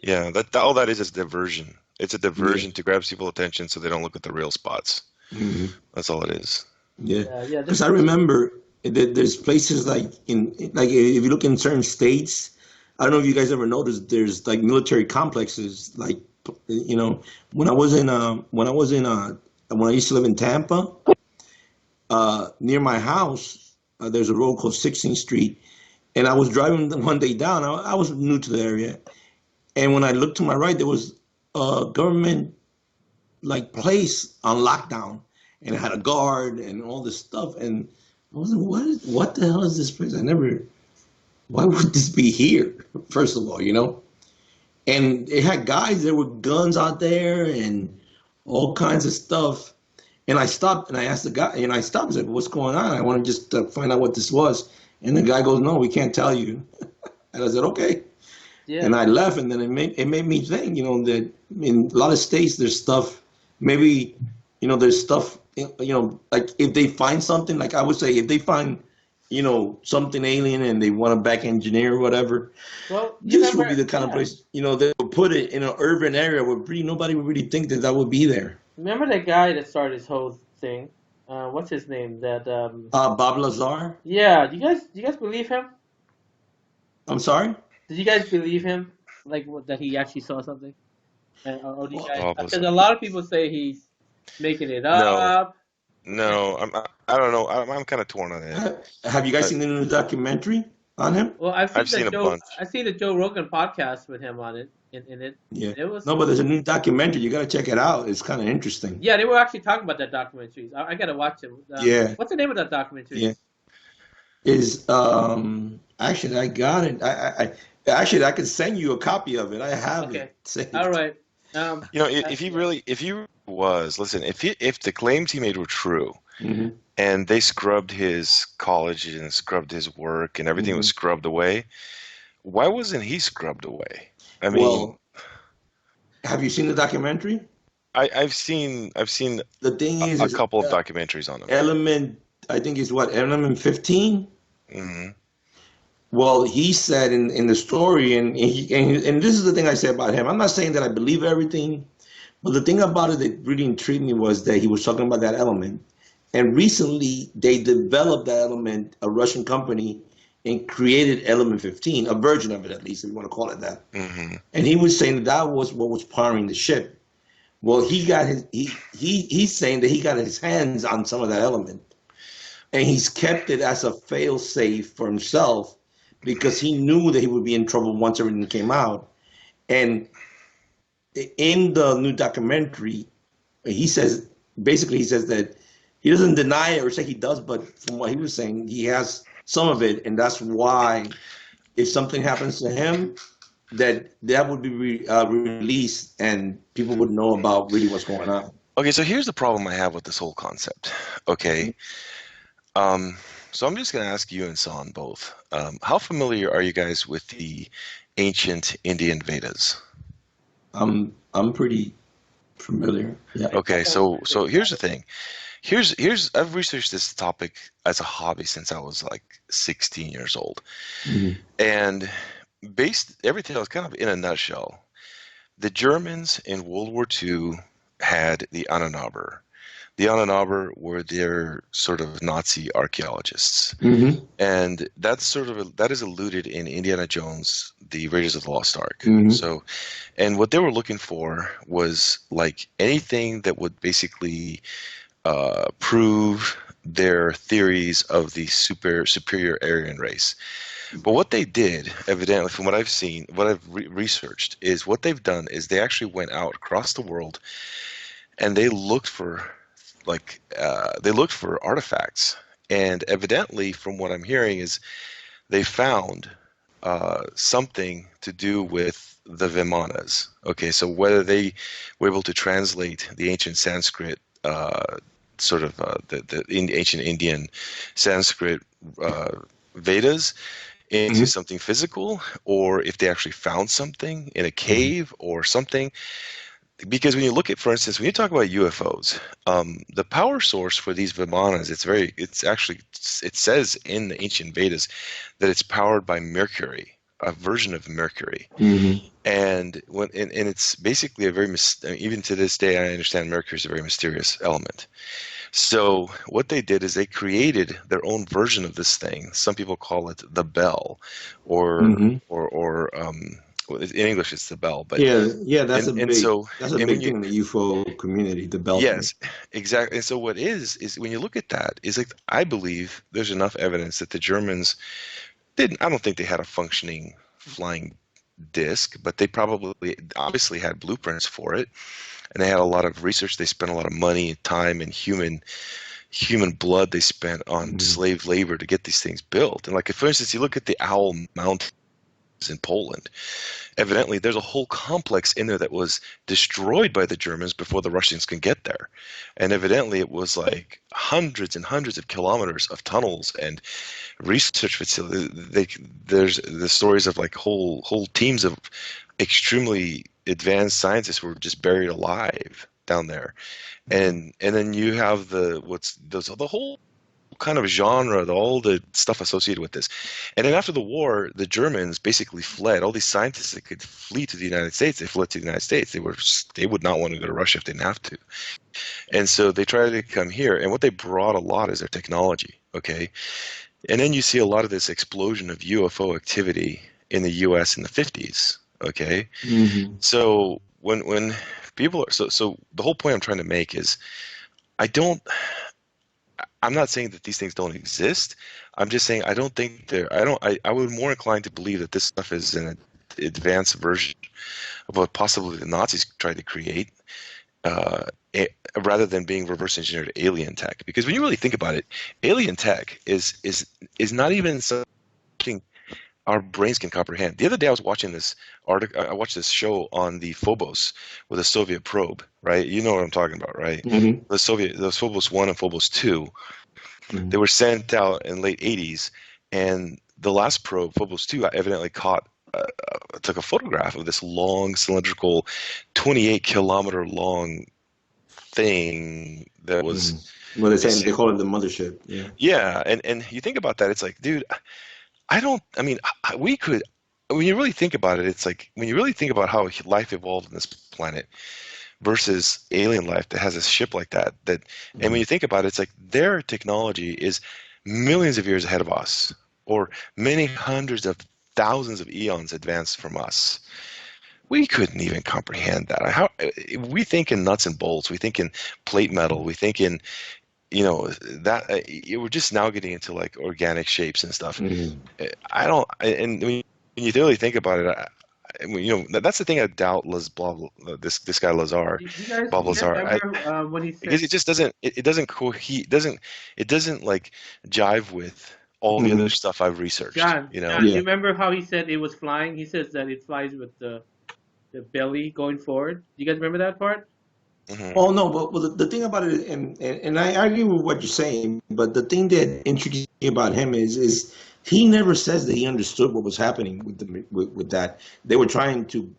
Yeah, all that is diversion. It's a Yeah. diversion to grab people's attention so they don't look at the real spots. Hmm. That's all it is. Yeah. Yeah. Because I remember that there's places like like if you look in certain states, I don't know if you guys ever noticed, there's like military complexes, like when I was in when I used to live in Tampa, near my house, there's a road called 16th Street, and I was driving one day down. I was new to the area, and when I looked to my right, there was a government like place on lockdown, and it had a guard and all this stuff. And I was like, what the hell is this place? Why would this be here? First of all, and it had guys there with guns out there and all kinds of stuff. And I stopped and I asked the guy, and I stopped and said, what's going on? I want to just find out what this was. And the guy goes, no, we can't tell you. And I said, okay. Yeah. And I left, and then it made me think, that in a lot of states there's stuff. Maybe, there's stuff. Like if they find something, like I would say, if they find, something alien and they want to back engineer or whatever, Well, you this would be remember, the kind of yeah. place, they would put it in an urban area where nobody would really think that would be there. Remember that guy that started this whole thing? What's his name? That Bob Lazar. Yeah. Do you guys believe him? I'm sorry. Did you guys believe him? Like that he actually saw something? Or do you Well, guys? Bob Because Lazar. a lot of people say he's making it No, up. no, I don't know. I'm kind of torn on it. have you guys I, seen the new documentary on him? Well, I've seen a bunch. I've seen the Joe Rogan podcast with him on it. In it, Yeah. it was No, but there's a new documentary. You got to check it out. It's kind of interesting. yeah. They were actually talking about that documentary. I gotta watch it. Yeah. What's the name of that documentary? Yeah. Is actually I got it. Actually I could send you a copy of it. I have Okay. it saved. All right. If he really, if he was, listen, if the claims he made were true, Hmm. and they scrubbed his college and scrubbed his work and everything was scrubbed away, why wasn't he scrubbed away? I mean, Well, have you seen the documentary? I've seen The thing a is couple of documentaries on him. element. I think is what element 15. Hmm. Well, he said in the story, and this is the thing I say about him. I'm not saying that I believe everything, but the thing about it that really intrigued me was that he was talking about that element. And recently, they developed that element, a Russian company, and created element 15, a version of it at least, if you want to call it that. Hmm. And he was saying that was what was powering the ship. Well, he's saying that he got his hands on some of that element, and he's kept it as a fail safe for himself because he knew that he would be in trouble once everything came out. And in the new documentary, he says basically he says that he doesn't deny it or say he does, but from what he was saying, he has some of it, and that's why if something happens to him, that would be released and people would know about really what's going on. Okay, so here's the problem I have with this whole concept. Okay, so I'm just going to ask you and San both. How familiar are you guys with the ancient Indian Vedas? I'm pretty familiar. Yeah. Okay, so here's the thing. Here's I've researched this topic as a hobby since I was like 16 years old. Mhm. And everything else kind of in a nutshell. The Germans in World War II had the Anunnaki. The Anunnaki were their sort of Nazi archaeologists. Mhm. And that is alluded in Indiana Jones, the Raiders of the Lost Ark. Mhm. So, and what they were looking for was like anything that would basically prove their theories of the superior Aryan race. But what they did, evidently, from what I've seen, what I've researched, is what they've done is they actually went out across the world and they looked for artifacts. And evidently, from what I'm hearing, is they found something to do with the Vimanas. Okay, so whether they were able to translate the ancient Sanskrit, ancient Indian Sanskrit Vedas into Mhm. something physical, or if they actually found something in a cave or something. Because when you look at, for instance, when you talk about UFOs, the power source for these Vimanas, it says in the ancient Vedas that it's powered by Mercury, a version of Mercury. Mhm. And it's basically a very even to this day, I understand Mercury is a very mysterious element. So what they did is they created their own version of this thing. Some people call it the bell, or Mhm. in English it's the bell. But Yeah, yeah, and so that's a and when big you thing in the UFO community, the bell thing. yes, exactly. And so what is when you look at that is like, I believe there's enough evidence that the Germans didn't. I don't think they had a functioning flying disc, but they probably obviously had blueprints for it, and they had a lot of research. They spent a lot of money, time, and human blood they spent on Mhm. slave labor to get these things built. And like, for instance, you look at the Owl Mountains in Poland. Evidently, there's a whole complex in there that was destroyed by the Germans before the Russians can get there. And evidently, it was like hundreds and hundreds of kilometers of tunnels and research facilities. There's the stories of like whole teams of extremely advanced scientists who were just buried alive down there. And then you have the whole kind of genre, all the stuff associated with this. And then after the war, the Germans basically fled. All these scientists that could flee to the United States, they fled to the United States. They would not want to go to Russia if they didn't have to. And so they tried to come here. And what they brought a lot is their technology. Okay. And then you see a lot of this explosion of UFO activity in the US in the 50s. Okay. Mhm. So when people are so the whole point I'm trying to make is I don't I'm not saying that these things don't exist. I'm just saying I don't think they're. I would more inclined to believe that this stuff is an advanced version of what possibly the Nazis tried to create, uh, a, rather than being reverse engineered alien tech. Because when you really think about it, alien tech is not even something our brains can comprehend. The other day I was watching this article. I watched this show on the Phobos with a Soviet probe. Right, you know what I'm talking about, right? Mhm. The Phobos 1 and Phobos 2. They Mhm. were sent out in late 80s, and the last probe, Phobos 2, evidently took a photograph of this long cylindrical 28 kilometer long thing that was Mhm. Well, they're saying they basically, call it the mothership. Yeah. yeah. And you think about that, it's like, dude, I mean, we could, when you really think about it, it's like, when you really think about how life evolved on this planet versus alien life that has a ship like that, and when Mhm. you think about it, it's like their technology is millions of years ahead of us, or many hundreds of thousands of eons advanced from us. We couldn't even comprehend that. How we think in nuts and bolts, we think in plate metal, we think in, that we're just now getting into like organic shapes and stuff. Mhm. I don't, and when you really think about it, that's the thing I doubt this guy Lazar, Bob You guys Lazar, remember when he because said, it just it doesn't it doesn't like jive with all the other Mhm. stuff I've researched. John, Yeah. you remember how he said it was flying? He says that it flies with the belly going forward. You guys remember that part? Hmm. Oh no, but the thing about it, and I agree with what you're saying, but the thing that intrigues me about him is he never says that he understood what was happening with that. They were trying to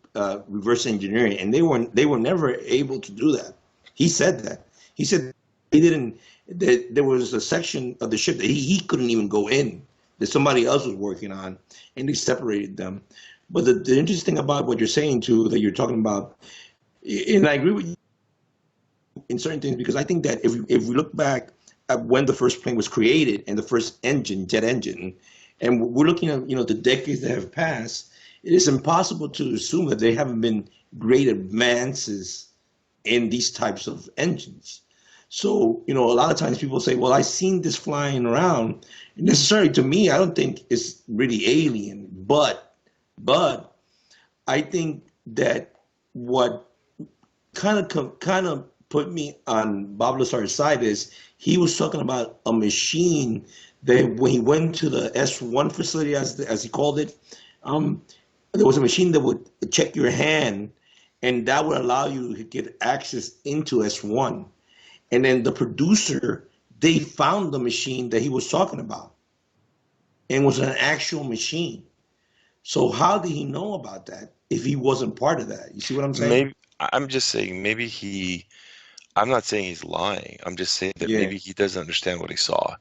reverse engineer it, and they were never able to do that. He said that. He said he didn't. That there was a section of the ship that he couldn't even go in, that somebody else was working on, and they separated them. But the interesting thing about what you're saying too, that you're talking about, and I agree with you in certain things, because I think that if we look back at when the first plane was created and the first engine, jet engine, and we're looking at the decades that have passed, it is impossible to assume that there haven't been great advances in these types of engines. So a lot of times people say, "Well, I seen this flying around." Necessarily to me, I don't think it's really alien, but I think that what kind of put me on Bob Lazar's side is he was talking about a machine that when he went to the S1 facility, as he called it, um, there was a machine that would check your hand, and that would allow you to get access into S1. And then the producer, they found the machine that he was talking about, and it was an actual machine. So how did he know about that if he wasn't part of that? You see what I'm saying? Maybe I'm just saying maybe he. I'm not saying he's lying. I'm just saying that Yeah. maybe he doesn't understand what he saw.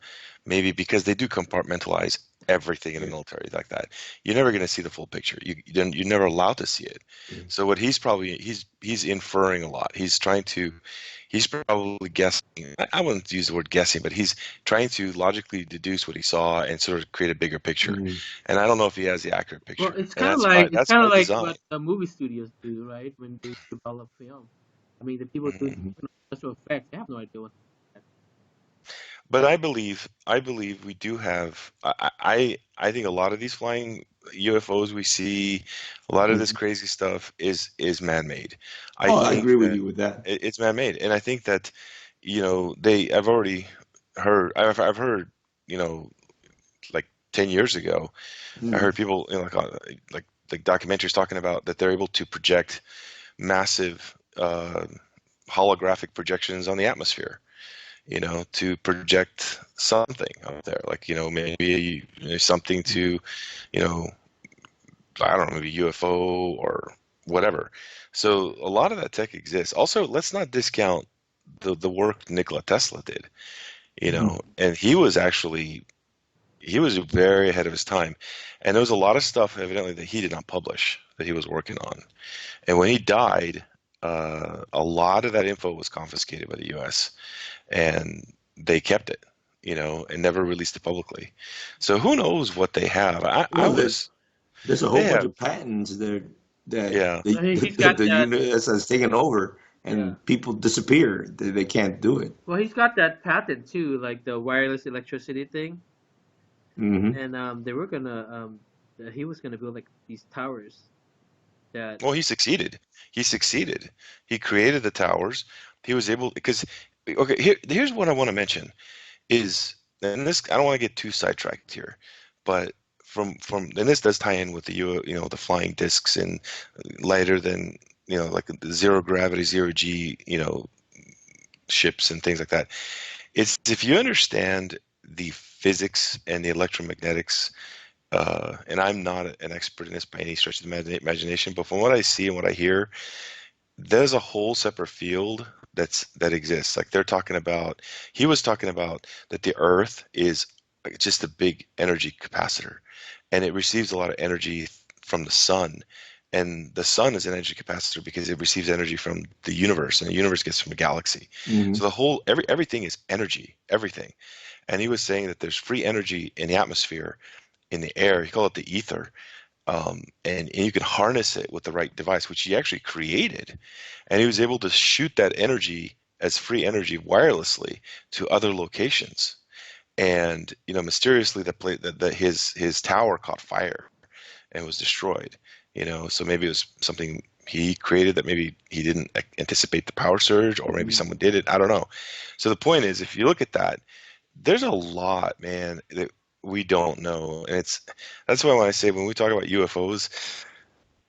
Maybe because they do compartmentalize everything in the Yeah. military like that. You're never going to see the full picture. You're never allowed to see it. Yeah. So what he's inferring a lot. He's probably guessing. I wouldn't use the word guessing, but he's trying to logically deduce what he saw and sort of create a bigger picture. Mhm. And I don't know if he has the accurate Well, picture. it's And kind of like that's by design. what the movie studios do, right? When they develop film. I mean, the people doing Mhm. special effects, they have no idea what. But I believe we do have. I think a lot of these flying UFOs we see, a lot of this Mhm. crazy stuff is man-made. I Oh, I think agree with that you with that. it's man-made, and I think that I've already heard. I've heard like 10 years ago. I Mhm. heard people like documentaries talking about that they're able to project massive holographic projections on the atmosphere, to project something out there, like, maybe something to, you know, I don't know, maybe UFO or whatever. So a lot of that tech exists. Also, let's not discount the work Nikola Tesla did, Mhm. and he was very ahead of his time. And there was a lot of stuff evidently that he did not publish that he was working on. And when he died, a lot of that info was confiscated by the US, and they kept it, and never released it publicly. So who knows what they have? I Well, was there's a whole they bunch have of patents there that yeah. He's got the that. universe has taken over, Yeah. and people disappear. They can't do it. Well, he's got that patent too, like the wireless electricity thing, Hmm. and they were gonna he was gonna build like these towers that. Well, he succeeded. He succeeded. He created the towers. He was able because okay, here's what I want to mention is, and this, I don't want to get too sidetracked here, but and this does tie in with the flying discs and lighter than, like the zero gravity, zero G, ships and things like that. It's if you understand the physics and the electromagnetics, and I'm not an expert in this by any stretch of the imagination, but from what I see and what I hear, there's a whole separate field that exists. Like he was talking about that the Earth is just a big energy capacitor, and it receives a lot of energy from the sun. And the sun is an energy capacitor because it receives energy from the universe, and the universe gets from a galaxy. Hmm. So everything is energy, everything. And he was saying that there's free energy in the atmosphere, in the air. He called it the ether, and you can harness it with the right device, which he actually created. And he was able to shoot that energy as free energy wirelessly to other locations. And mysteriously, his tower caught fire and was destroyed. So maybe it was something he created that maybe he didn't anticipate the power surge, or maybe someone did it. I don't know. So the point is, if you look at that, there's a lot, man, that we don't know, and that's why when I say when we talk about UFOs,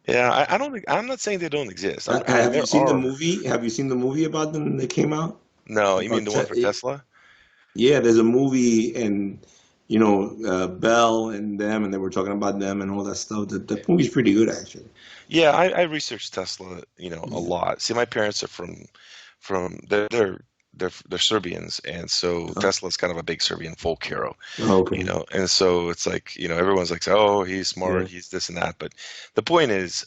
yeah, I don't think I'm not saying they don't exist. Have you There seen the are. movie? Have you seen the movie about them that came out? No, you mean About the one for Tesla? yeah, there's a movie, and Bell and them, and they were talking about them and all that stuff. The movie's pretty good, actually. Yeah, I researched Tesla, a Yeah. lot. See, my parents are from they're Serbians, and so Oh, Tesla's kind of a big Serbian folk hero, okay. and so it's like, everyone's like, oh, he's Yeah. smart, he's this and that, but the point is,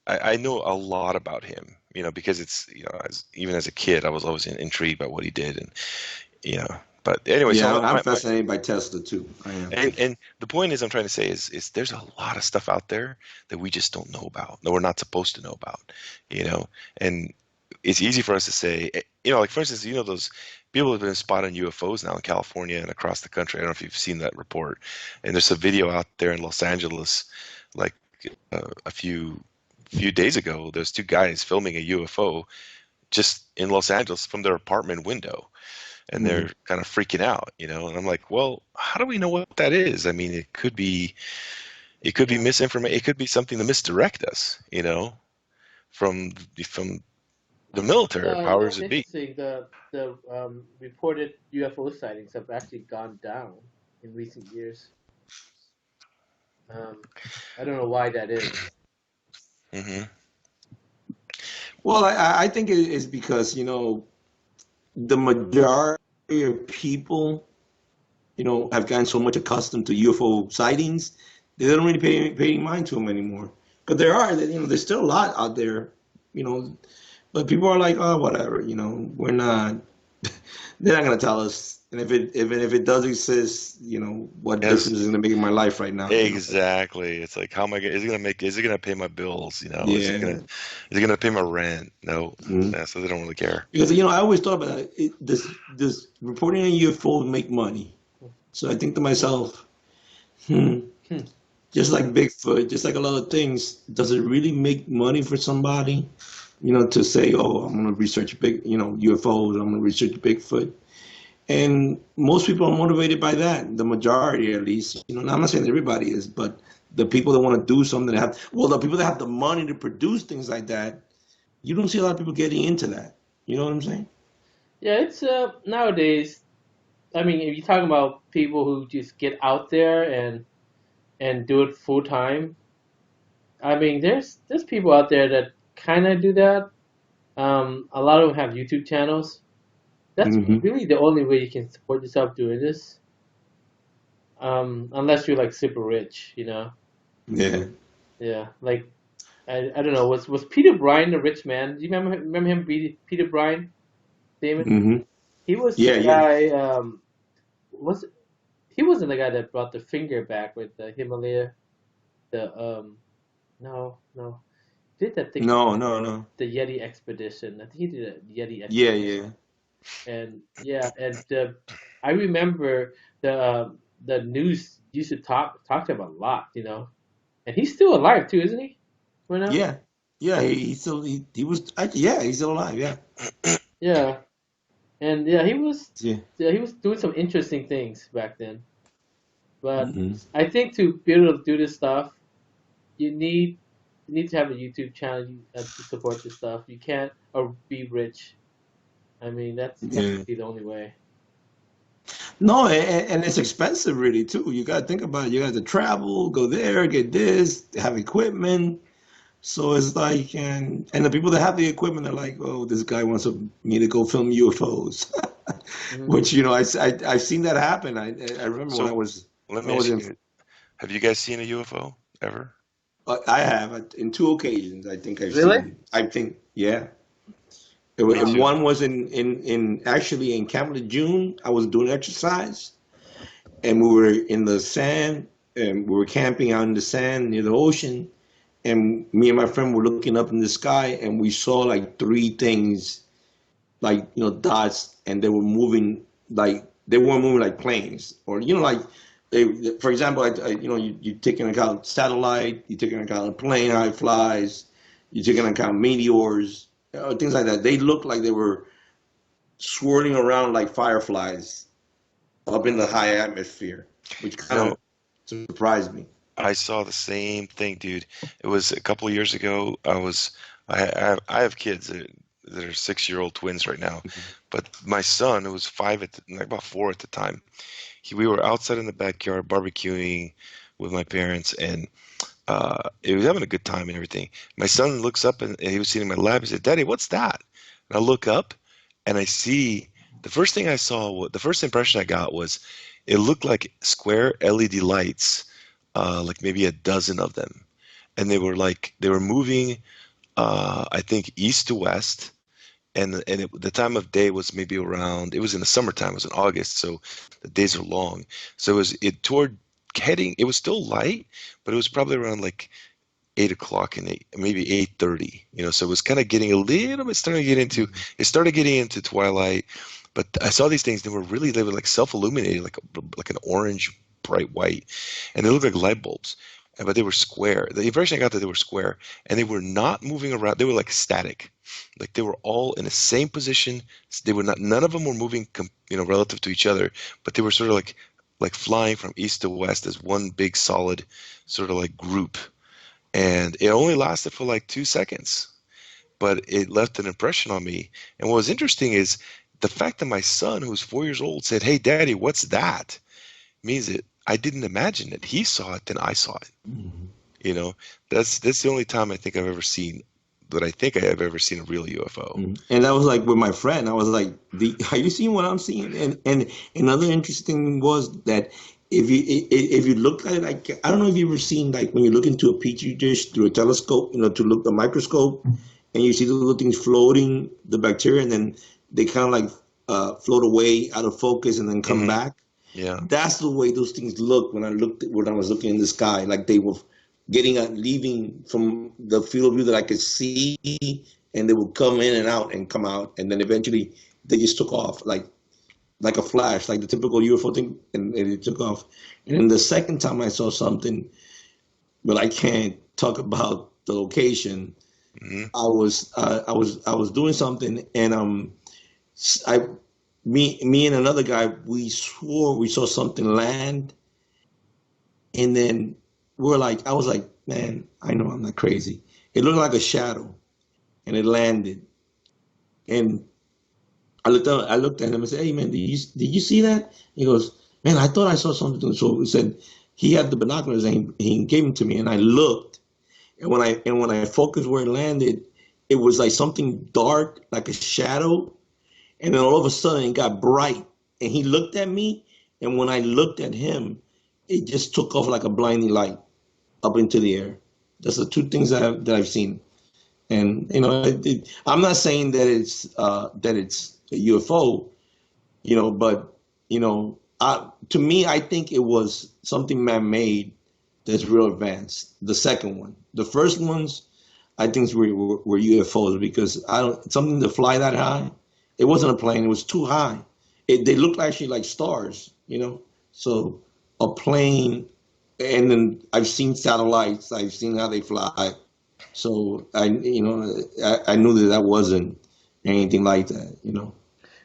I know a lot about him, because it's, even as a kid, I was always intrigued by what he did, and you know. But anyway, Yeah, so I'm fascinated by Tesla too. I am. and the point is, I'm trying to say is there's a lot of stuff out there that we just don't know about, that we're not supposed to know about, and it's easy for us to say, like for instance, those people have been spotting UFOs now in California and across the country. I don't know if you've seen that report, and there's a video out there in Los Angeles, like a few days ago. There's two guys filming a UFO just in Los Angeles from their apartment window, and Mm. they're kind of freaking out, and I'm like, well, how do we know what that is? I mean, it could be, It could be Yeah. misinformation. It could be something to misdirect us, from the military or powers That's that be. interesting. The reported UFO sightings have actually gone down in recent years. Um, I don't know why that is. Hmm. Well, I think it is because, the majority of people, have gotten so much accustomed to UFO sightings, they don't really pay any mind to them anymore. But there's still a lot out there, you know, but people are like, oh, whatever, we're not, they're not gonna tell us. And if it does exist, what Yes, difference is it gonna make in my life right now? exactly. It's like, how am I gonna? Is it gonna pay my bills? Yeah. Is it gonna pay my rent? No. Mhm. Yeah, so they don't really care. Because I always thought about this reporting on UFO make money. So I think to Hmm. myself, Hmm. just like Bigfoot, just like a lot of things, does it really make money for somebody? To say, oh, I'm gonna research UFOs, I'm gonna research Bigfoot. And most people are motivated by that, the majority at least. I'm not saying everybody is, but the people that want to do something the people that have the money to produce things like that, you don't see a lot of people getting into that. You know what I'm saying? Yeah, it's nowadays. I mean, if you're talking about people who just get out there and do it full time, I mean, there's people out there that kind of do that. A lot of them have YouTube channels. That's Hmm. really the only way you can support yourself doing this. Unless you're like super rich, you know. Yeah. Yeah, like I don't know. Was Peter Bryan the rich man? Do you remember him? Peter Bryan, Damon. Hmm. He was the Yeah, yeah. guy. Was he wasn't the guy that brought the finger back with the Himalaya? The no, did that thing No, no, no. the Yeti expedition. I think he did a Yeti Yeah, expedition. yeah. And yeah, and I remember the news used to talk to him a lot, you know. And he's still alive too, isn't he? Right now? Yeah. Yeah, he still he was yeah, he's still alive, yeah. Yeah. And yeah, Yeah. he was doing some interesting things back then. But Hmm. I think to be able to do this stuff, you need you need to have a YouTube channel to support this stuff. You can't or be rich. I mean, that's Yeah. the only way. No, and it's expensive really too. You got to think about it. You got to travel, go there, get this, have equipment. So it's like, and the people that have the equipment are like, oh, this guy wants me to go film UFOs, Hmm. which I've seen that happen. I remember when I So was let when I me was ask in. you: have you guys seen a UFO ever? I have in two occasions. I think I've Really? seen. I think yeah. Me And too. one was in actually in Camp June. I was doing exercise, and we were in the sand, and we were camping out in the sand near the ocean. And me and my friend were looking up in the sky, and we saw like three things, like dots, and they were moving like they weren't moving like planes, or like they, for example, you take into account satellite, you take into account a plane how it flies, you take into account meteors, things like that. They looked like they were swirling around like fireflies up in the high atmosphere, which You kind know, of surprised me. I saw the same thing, dude. It was a couple of years ago. I have kids that are 6-year-old twins right now, but my son, who was five like about 4 at the time, we were outside in the backyard barbecuing with my parents, and he was having a good time and everything. My son looks up and he was sitting in my lap. He said, "Daddy, what's that?" And I look up and I see the first thing I saw. The first impression I got was it looked like square LED lights, like maybe a dozen of them, and they were moving. I think east to west, the time of day was maybe around. It was in the summertime. It was in August, so the days are long. So it toward heading. It was still light, but it was probably around like 8 o'clock and maybe 8:30. So it was kind of getting a little bit starting to get into. It started getting into twilight, but I saw these things. They were like self-illuminated, like an orange, bright white, and they looked like light bulbs. But they were square. The impression I got that they were square, and they were not moving around. They were like static, like they were all in the same position. They were not. None of them were moving, relative to each other. But they were sort of like flying from east to west as one big solid sort of like group. And it only lasted for like 2 seconds, but it left an impression on me. And what was interesting is the fact that my son, who's 4 years old, said, "Hey, Daddy, what's that?" means that I didn't imagine it. He saw it, then I saw it. Mhm. You know, that's the only time I think I've ever seen that I think I have ever seen a real UFO. And that was like with my friend. I was like, "Are you seeing what I'm seeing?" And another interesting was that if you look at it, like I don't know if you've ever seen like when you look into a petri dish through a telescope, to look the microscope, and you see the little things floating, the bacteria, and then they kind of like float away out of focus and then come Mhm. back. Yeah. That's the way those things look when I was looking in the sky, like they were leaving from the field of view that I could see, and they would come in and out and come out, and then eventually they just took off like a flash, like the typical UFO thing, and it took off. And then the second time I saw something, but I can't talk about the location. Mhm. I was doing something, and I me and another guy, we swore we saw something land, and then I was like, man, I know I'm not crazy. It looked like a shadow, and it landed, and I looked at him and said, "Hey, man, did you see that?" He goes, "Man, I thought I saw something." So he said he had the binoculars, and he gave them to me, and I looked, and when I focused where it landed, it was like something dark, like a shadow, and then all of a sudden it got bright, and he looked at me, and when I looked at him, it just took off like a blinding light up into the air. That's the two things that I've seen. And I'm not saying that it's a UFO, but to me, I think it was something man-made that's real advanced. The second one, the first ones, I think were UFOs, because I don't something to fly that high. It wasn't a plane; it was too high. They looked actually like stars. So a plane, and then I've seen satellites. I've seen how they fly. So I knew that wasn't anything like that.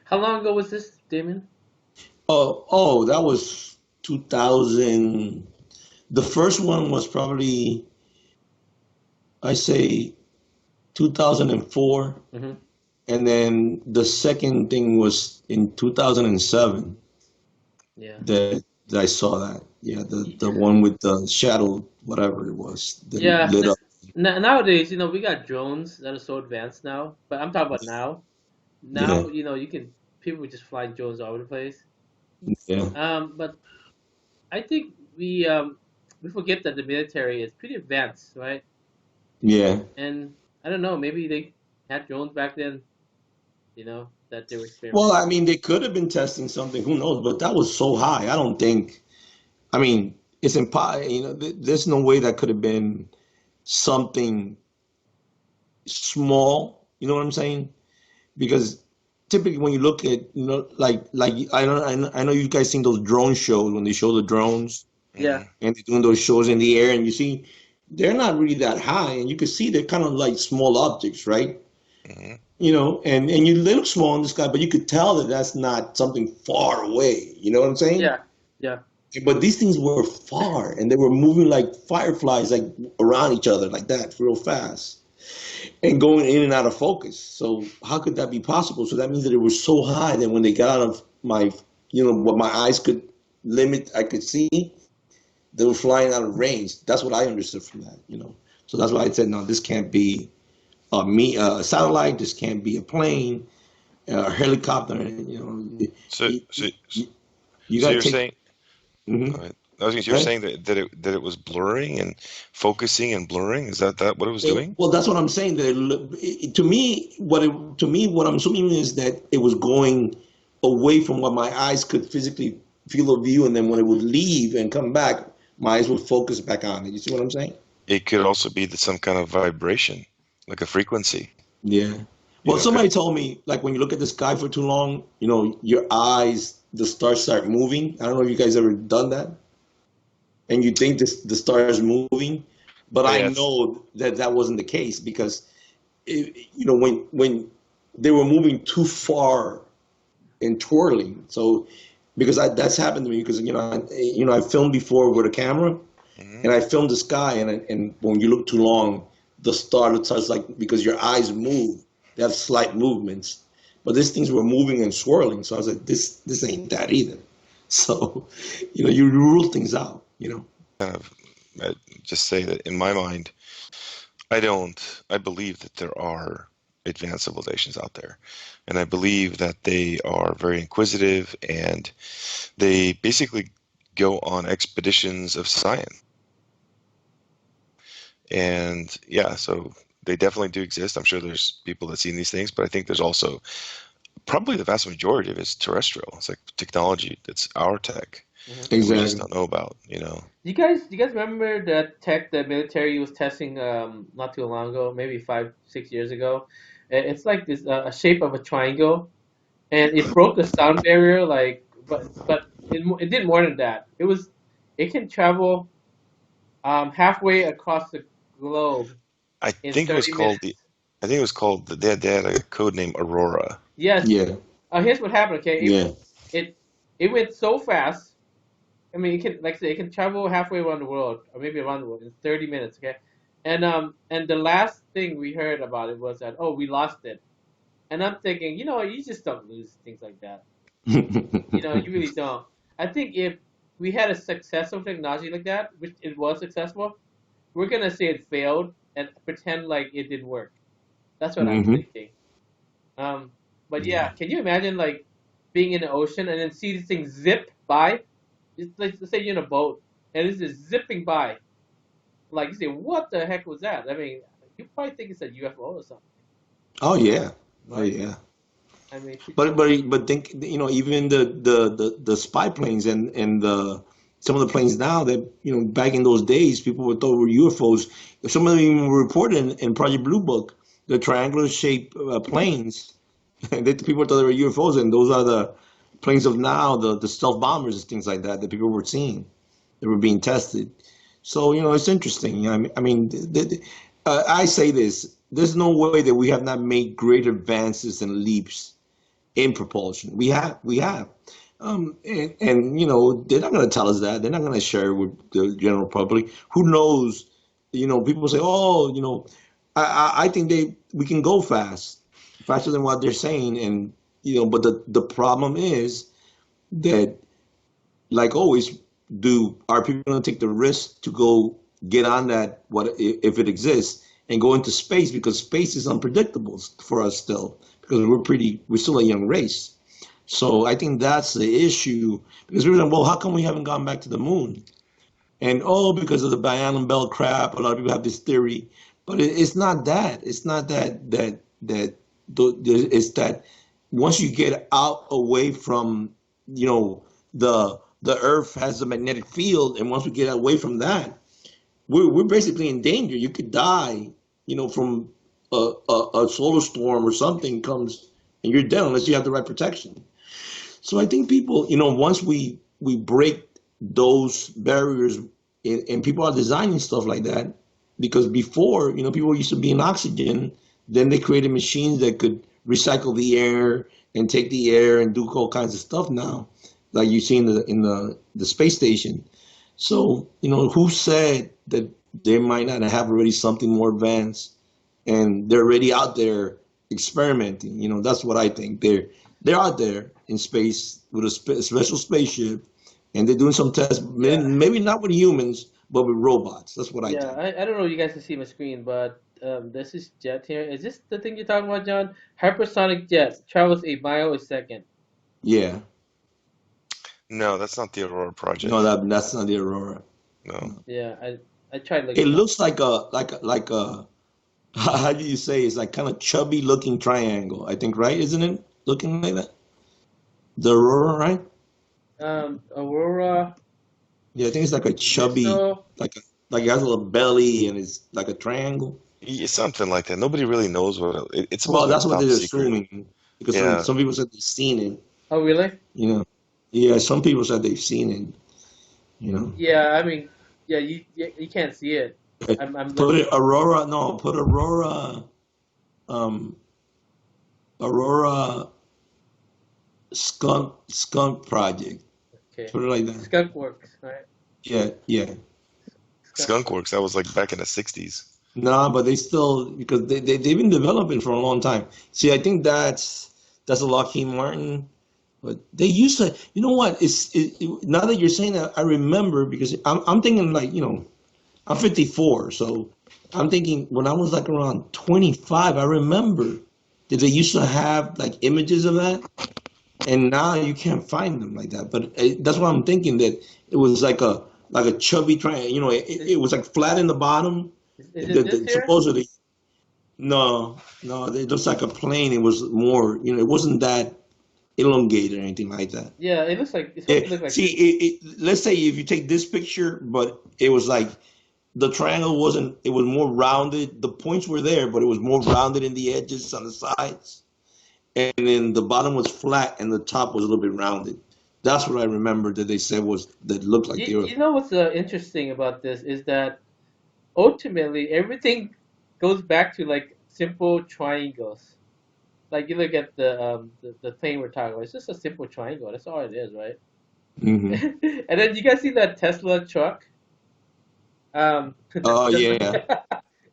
How long ago was this, Damien? Oh, that was 2000. The first one was probably, I say, 2004, Mm-hmm. and then the second thing was in 2007 Yeah. that I saw that. Yeah, the one with the shadow, whatever it was, that Yeah. lit up. Nowadays, we got drones that are so advanced now. But I'm talking about now. Yeah, Now, people just fly drones all over the place. yeah, But I think we forget that the military is pretty advanced, right? yeah. And I don't know, maybe they had drones back then, that they were Well, experimenting. I mean, they could have been testing something. Who knows? But that was so high. I don't think. I mean, it's impossible. There's no way that could have been something small. You know what I'm saying? Because typically when you look at, like I know you guys seen those drone shows when they show the drones Yeah. Mhm. and they're doing those shows in the air, and you see they're not really that high, and you can see they're kind of like small objects, right? Mhm. They look small in the sky, but you could tell that that's not something far away. You know what I'm saying? Yeah. Yeah. But these things were far, and they were moving like fireflies, like around each other, like that, real fast, and going in and out of focus. So how could that be possible? So that means that it was so high that when they got out of what my eyes could limit, I could see, they were flying out of range. That's what I understood from that. So that's why I said, no, this can't be a satellite. This can't be a plane, a helicopter. So You, so you, you so got to you're take. saying, Mhm. go ahead. You're Go ahead. saying that it was blurring and focusing and blurring. Is that what it was doing? Well, that's what I'm saying. To me, what I'm assuming is that it was going away from what my eyes could physically feel of view, and then when it would leave and come back, my eyes would focus back on it. You see what I'm saying? It could also be some kind of vibration, like a frequency. Yeah. Well, somebody told me, like, when you look at the sky for too long, your eyes, the stars start moving. I don't know if you guys ever done that, and you think the star is moving, but Oh I yes. know that wasn't the case, because when they were moving too far and twirling. So because that's happened to me because I filmed before with a camera, Hmm. and I filmed the sky, and when you look too long, the star starts like because your eyes move, they have slight movements, but these things were moving and swirling. So I was like, this ain't that either. So, you rule things out. Kind of just say that in my mind, I believe that there are advanced civilizations out there. And I believe that they are very inquisitive and they basically go on expeditions of science. And yeah, so they definitely do exist. I'm sure there's people that seen these things, but I think there's also probably the vast majority of it is terrestrial. It's like technology that's our tech that we just Exactly. don't know about. You guys remember that tech the military was testing not too long ago, maybe 5, 6 years ago? It's like this a shape of a triangle, and it broke the sound barrier. Like, but it did more than that. It can travel halfway across the globe I in think it was 30 called the minutes. I think it was called they had a code name Aurora. Yes. Yeah. Here's what happened. Okay, Yeah. it it went so fast. I mean, it can, like I said, it can travel halfway around the world, or maybe around the world in 30 minutes. Okay, and the last thing we heard about it was that, oh, we lost it. And I'm thinking, you just don't lose things like that. You really don't. I think if we had a successful technology like that, which it was successful, we're gonna say it failed and pretend like it didn't work. That's what I'm Hmm. thinking. Um, but yeah, can you imagine like being in the ocean and then see this thing zip by? It's like, let's say you're in a boat and it's just zipping by. Like you say, what the heck was that? I mean, you probably think it's a UFO or something, Oh yeah. Oh right? yeah. I mean, But think even the spy planes and the some of the planes now that back in those days people would thought were UFOs. Some of them even were reported in Project Blue Book, the triangular shaped planes that people thought they were UFOs, and those are the planes of now, the stealth bombers and things like that people were seeing. They were being tested. So it's interesting. I say this: there's no way that we have not made great advances and leaps in propulsion. We have. And they're not going to tell us that. They're not going to share it with the general public. Who knows? People say, "Oh, I think we can go faster than what they're saying." And but the problem is that, like always, are people going to take the risk to go get on that? What if it exists and go into space, because space is unpredictable for us still, because we're still a young race. So I think that's the issue, because we're like, well, how come we haven't gone back to the moon? And because of the Bannon Bell crap, a lot of people have this theory, but it's not that. It's not it's that once you get out away from, the Earth has a magnetic field, and once we get away from that, we're basically in danger. You could die, from a solar storm or something comes, and you're dead unless you have the right protection. So I think people, once we break those barriers, and people are designing stuff like that, because before, people used to be in oxygen, then they created machines that could recycle the air and take the air and do all kinds of stuff now, like you see in the space station. So, who said that they might not have already something more advanced, and they're already out there experimenting? That's what I think. They're out there in space with a special spaceship, and they're doing some tests. yeah, Maybe not with humans, but with robots. That's what I yeah. think. I don't know if you guys can see my screen, but this is jet here. Is this the thing you're talking about, John? Hypersonic jet travels a mile a second. Yeah. No, that's not the Aurora No, project. that's not the Aurora. No. Yeah, I tried It looking up. looks like a how do you say, it's like kind of chubby looking triangle, I think, right? Isn't it looking like that? The Aurora, right? Aurora. Yeah, I think it's like a I guess chubby, so. like it has a little belly and it's like a triangle. Something like that. Nobody really knows it's supposed Well, to be that's what top they're secret. assuming, because Yeah. some people said they've seen it. Oh, really? You know, yeah, some people said they've seen it. You know, Yeah, I mean, yeah, you can't see it. I'm put looking. it Aurora. No, put Aurora. Um, Aurora skunk project. Okay. sort of like that. Skunk Works, right? Yeah, yeah. Skunk Works, that was like back in the 60s. Nah, but they still because they've been developing for a long time. See, I think that's a Lockheed Martin, but they used to. You know what? Now that you're saying that, I remember because I'm thinking like I'm 54, so I'm thinking when I was like around 25, I remember that they used to have like images of that, and now you can't find them like that. But that's what I'm thinking that it was like a chubby triangle. It was like flat in the bottom. Is it this here? Supposedly, no, no, it looks like a plane. It was more, it wasn't that elongated or anything like that. Yeah, it looks like it's supposed to look like See, let's say if you take this picture, but it was like the triangle wasn't. It was more rounded. The points were there, but it was more rounded in the edges on the sides, and then the bottom was flat and the top was a little bit rounded. That's what I remember that they said was that looked like the Earth. You know what's interesting about this is that ultimately everything goes back to like simple triangles. Like you look at the plane we're talking about, it's just a simple triangle. That's all it is, right? Hmm. And then you guys see that Tesla truck? Oh yeah,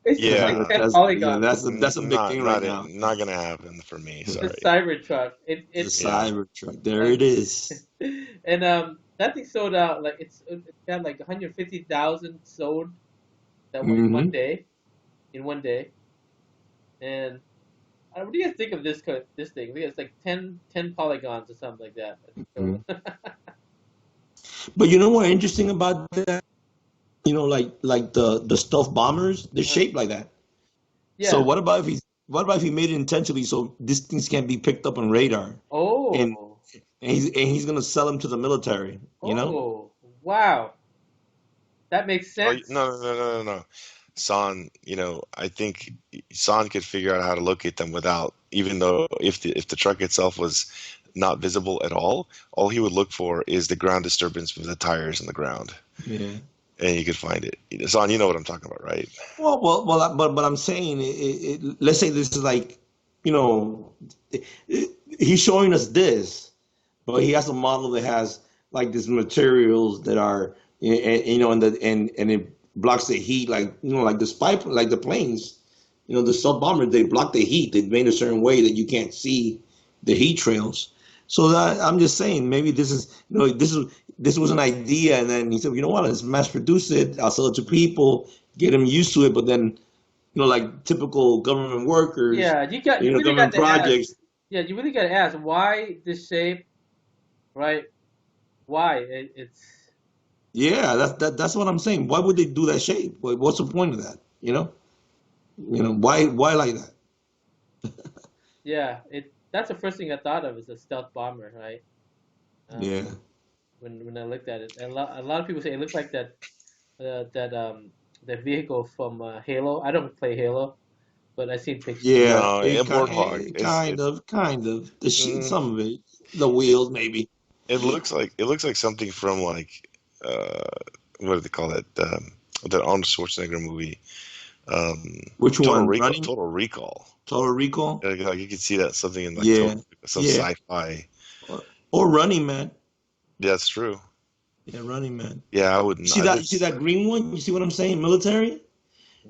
It's just Yeah, like 10 yeah. polygons. That's a big thing right not now. not gonna happen for me. It's Sorry. a cyber truck. The It's Yeah. Cybertruck. There like it is. and that thing sold out like it's got like 150,000 sold that in one Hmm. day, in one day. And what do you guys think of this thing? I think it's like 10 polygons or something like that. But you know what interesting about that? Like the stealth bombers, they're Uh, shaped like that. So yeah. what about if he made it intentionally so these things can't be picked up on radar, and Oh. he's gonna sell them to the military, you know? Oh. Wow. That makes Oh, sense. no. San, I think San could figure out how to locate them without, even though if the truck itself was not visible at all he would look for is the ground disturbance with the tires in the ground, Yeah. and you could find it. San, you know what I'm talking about, right? But I'm saying, let's say this is like, you know, he's showing us this, but he has a model that has like these materials that are, and it blocks the heat, like like the spy, like the planes, the sub bombers, they block the heat. They made a certain way that you can't see the heat trails. So that I'm just saying, maybe this was an idea, and then he said, you know what, let's mass produce it. I'll sell it to people, get them used to it, but then like typical government workers, Yeah, you really got government to ask. projects. Yeah, you really got to ask why this shape, right? Why it's Yeah, that's what I'm saying. Why would they do that shape? What's the point of that? Why like that? yeah, that's the first thing I thought of is a stealth bomber, right? Um, Yeah, when I looked at it, a lot of people say it looked like that vehicle from Halo. I don't play Halo, but I seen pictures of yeah. it. No, a warthog. Kind of. Mm, Some of it, the wheels maybe. it looks like something from like uh, what do they call that? That Arnold Schwarzenegger movie, um, Which Total one? Recall. Running? Total Recall. Total Recall? Like you could see that something in like Yeah, total some yeah. sci-fi. Or Running Man. Yeah, that's true. Yeah, Running Man. Yeah, I wouldn't. You see that green one? You see what I'm saying? Military?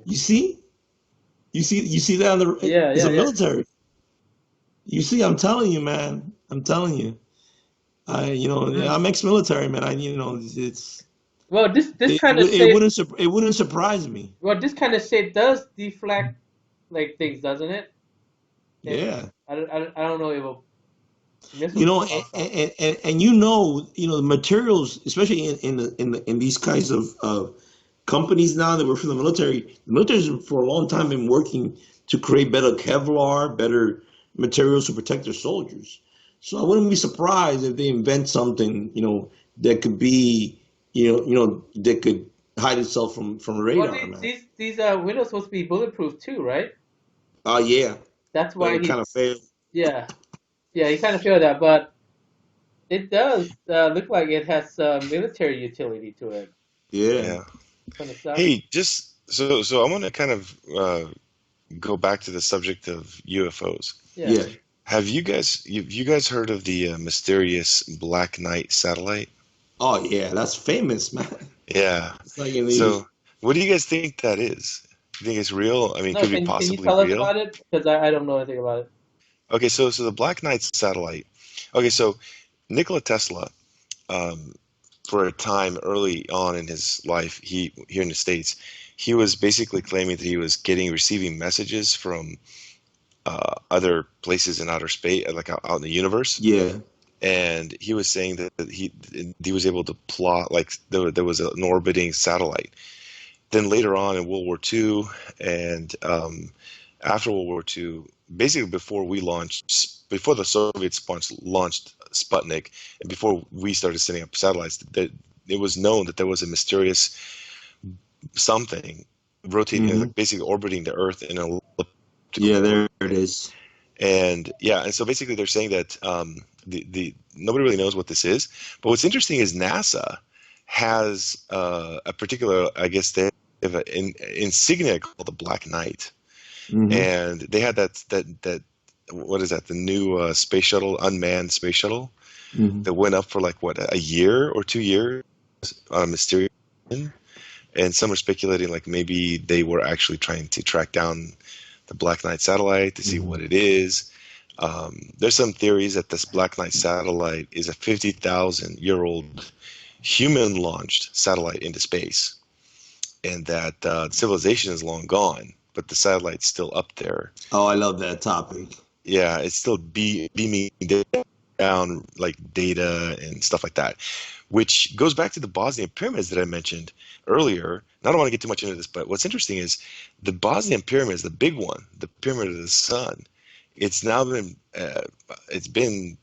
You Mhm. see? You see that on Yeah, it's yeah, a yeah. military. You see, I'm telling you, man. I'm telling you. Mm. I'm ex-military, man. Well, this kind of It shape, it wouldn't surprise me. this kind of shape does deflect like things, doesn't it? And Yeah. I don't know if You missiles know, will bounce off. and the materials, especially in these kinds of companies now that work for the military. The military's for a long time been working to create better Kevlar, better materials to protect their soldiers. So I wouldn't be surprised if they invent something, that could be, that could hide itself from Well, radar, man. these windows supposed to be bulletproof too, right? Oh yeah, That's but why it kind of failed. yeah, yeah, he kind of feel that, but it does look like it has military utility to it. Yeah, Yeah. Kind of sucks. Hey, just so I want to kind of go back to the subject of UFOs. Yeah. yeah. Have you guys heard of the mysterious Black Knight satellite? Oh yeah, that's famous, man. Yeah. It's like in the So, what do you guys think that is? You think it's real? I mean, No, could it be can you possibly tell us real? about it? Because I don't know anything about it. Okay, so the Black Knight satellite. Okay, so Nikola Tesla, um, for a time early on in his life, he here in the States, he was basically claiming that he was receiving messages from other places in outer space, like out in the universe. yeah. And he was saying that he was able to plot like there was an orbiting satellite. Then later on in World War II and after World War II, basically before the Soviets launched Sputnik, and before we started sending up satellites, that it was known that there was a mysterious something rotating, Hmm. like basically orbiting the Earth in an elliptical Yeah, orbit. there it is. And yeah, and so basically they're saying that the nobody really knows what this is. But what's interesting is NASA has a particular, I guess they have an insignia called the Black Knight, Hmm. and they had that what is that? The new space shuttle, unmanned space shuttle Hmm. that went up for like what, a year or 2 years on a mysterious mission. And some are speculating like maybe they were actually trying to track down the Black Knight satellite to see Hmm. what it is. There's some theories that this Black Knight satellite is a 50,000-year-old human-launched satellite into space, and that civilization is long gone, but the satellite's still up there. Oh, I love that topic. Yeah, it's still beaming down like data and stuff like that, which goes back to the Bosnian pyramids that I mentioned earlier. And I don't want to get too much into this, but what's interesting is the Bosnian pyramids, the big one, the Pyramid of the Sun. It's now been it's been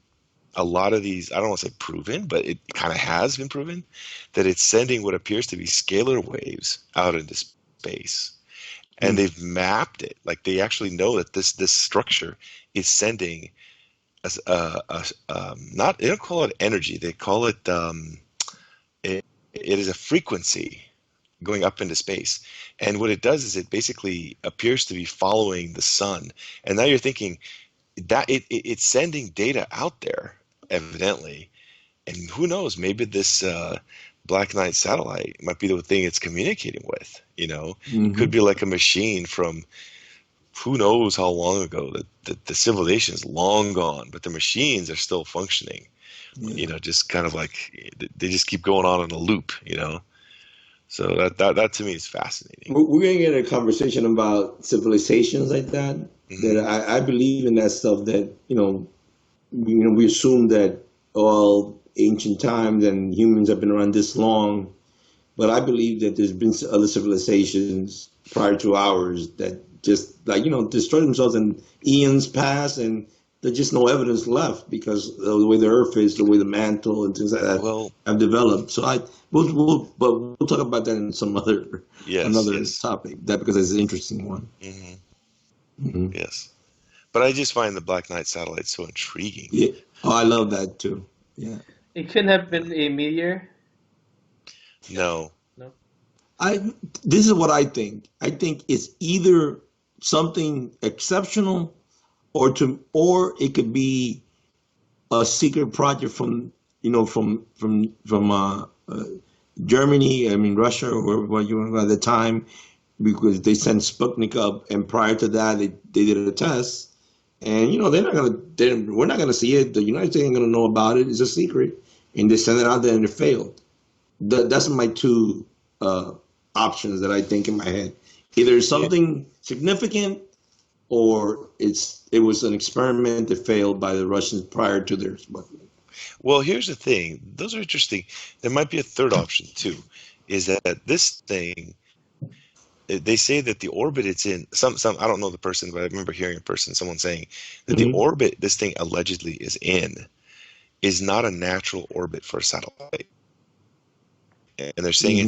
a lot of these. I don't want to say proven, but it kind of has been proven that it's sending what appears to be scalar waves out into space, and Hmm. they've mapped it. Like they actually know that this structure is sending as not, they don't call it energy, they call it it, it is a frequency going up into space. And what it does is it basically appears to be following the sun. And now you're thinking that it's sending data out there, evidently. And who knows, maybe this Black Knight satellite might be the thing it's communicating with, you know? Could Hmm. be like a machine from who knows how long ago. The civilization is long gone, but the machines are still functioning, you Yeah. know, just kind of like they just keep going on in a loop, you know. So that to me is fascinating. We're gonna get a conversation about civilizations like that. That Hmm. I believe in that stuff. That we assume that all ancient times and humans have been around this long, but I believe that there's been other civilizations prior to ours that just like destroyed themselves in eons past, and there's just no evidence left because of the way the Earth is, the way the mantle and things like that Well, have developed. So but we'll talk about that in some other yes, another yes. topic. That because it's an interesting one. Hmm. Hmm. Yes. But I just find the Black Knight satellite so intriguing. Yeah. Oh, I love that too. Yeah. It couldn't have Yeah. been a meteor. No. No. I This is what I think. I think it's either something exceptional or it could be a secret project from Germany. I mean Russia or what you want at the time because they sent Sputnik up, and prior to that they did a test, and we're not gonna see it. The United States ain't gonna know about it. It's a secret, and they sent it out there and it failed. That's my two uh, options that I think in my head. Either Yeah. something significant or it was an experiment that failed by the Russians prior to their Sputnik. Well, here's the thing. Those are interesting. There might be a third option too, is that this thing, they say that the orbit it's in, some I don't know the person, but I remember hearing a person, someone saying that the Hmm. orbit this thing allegedly is in is not a natural orbit for a satellite. And they're saying Hmm.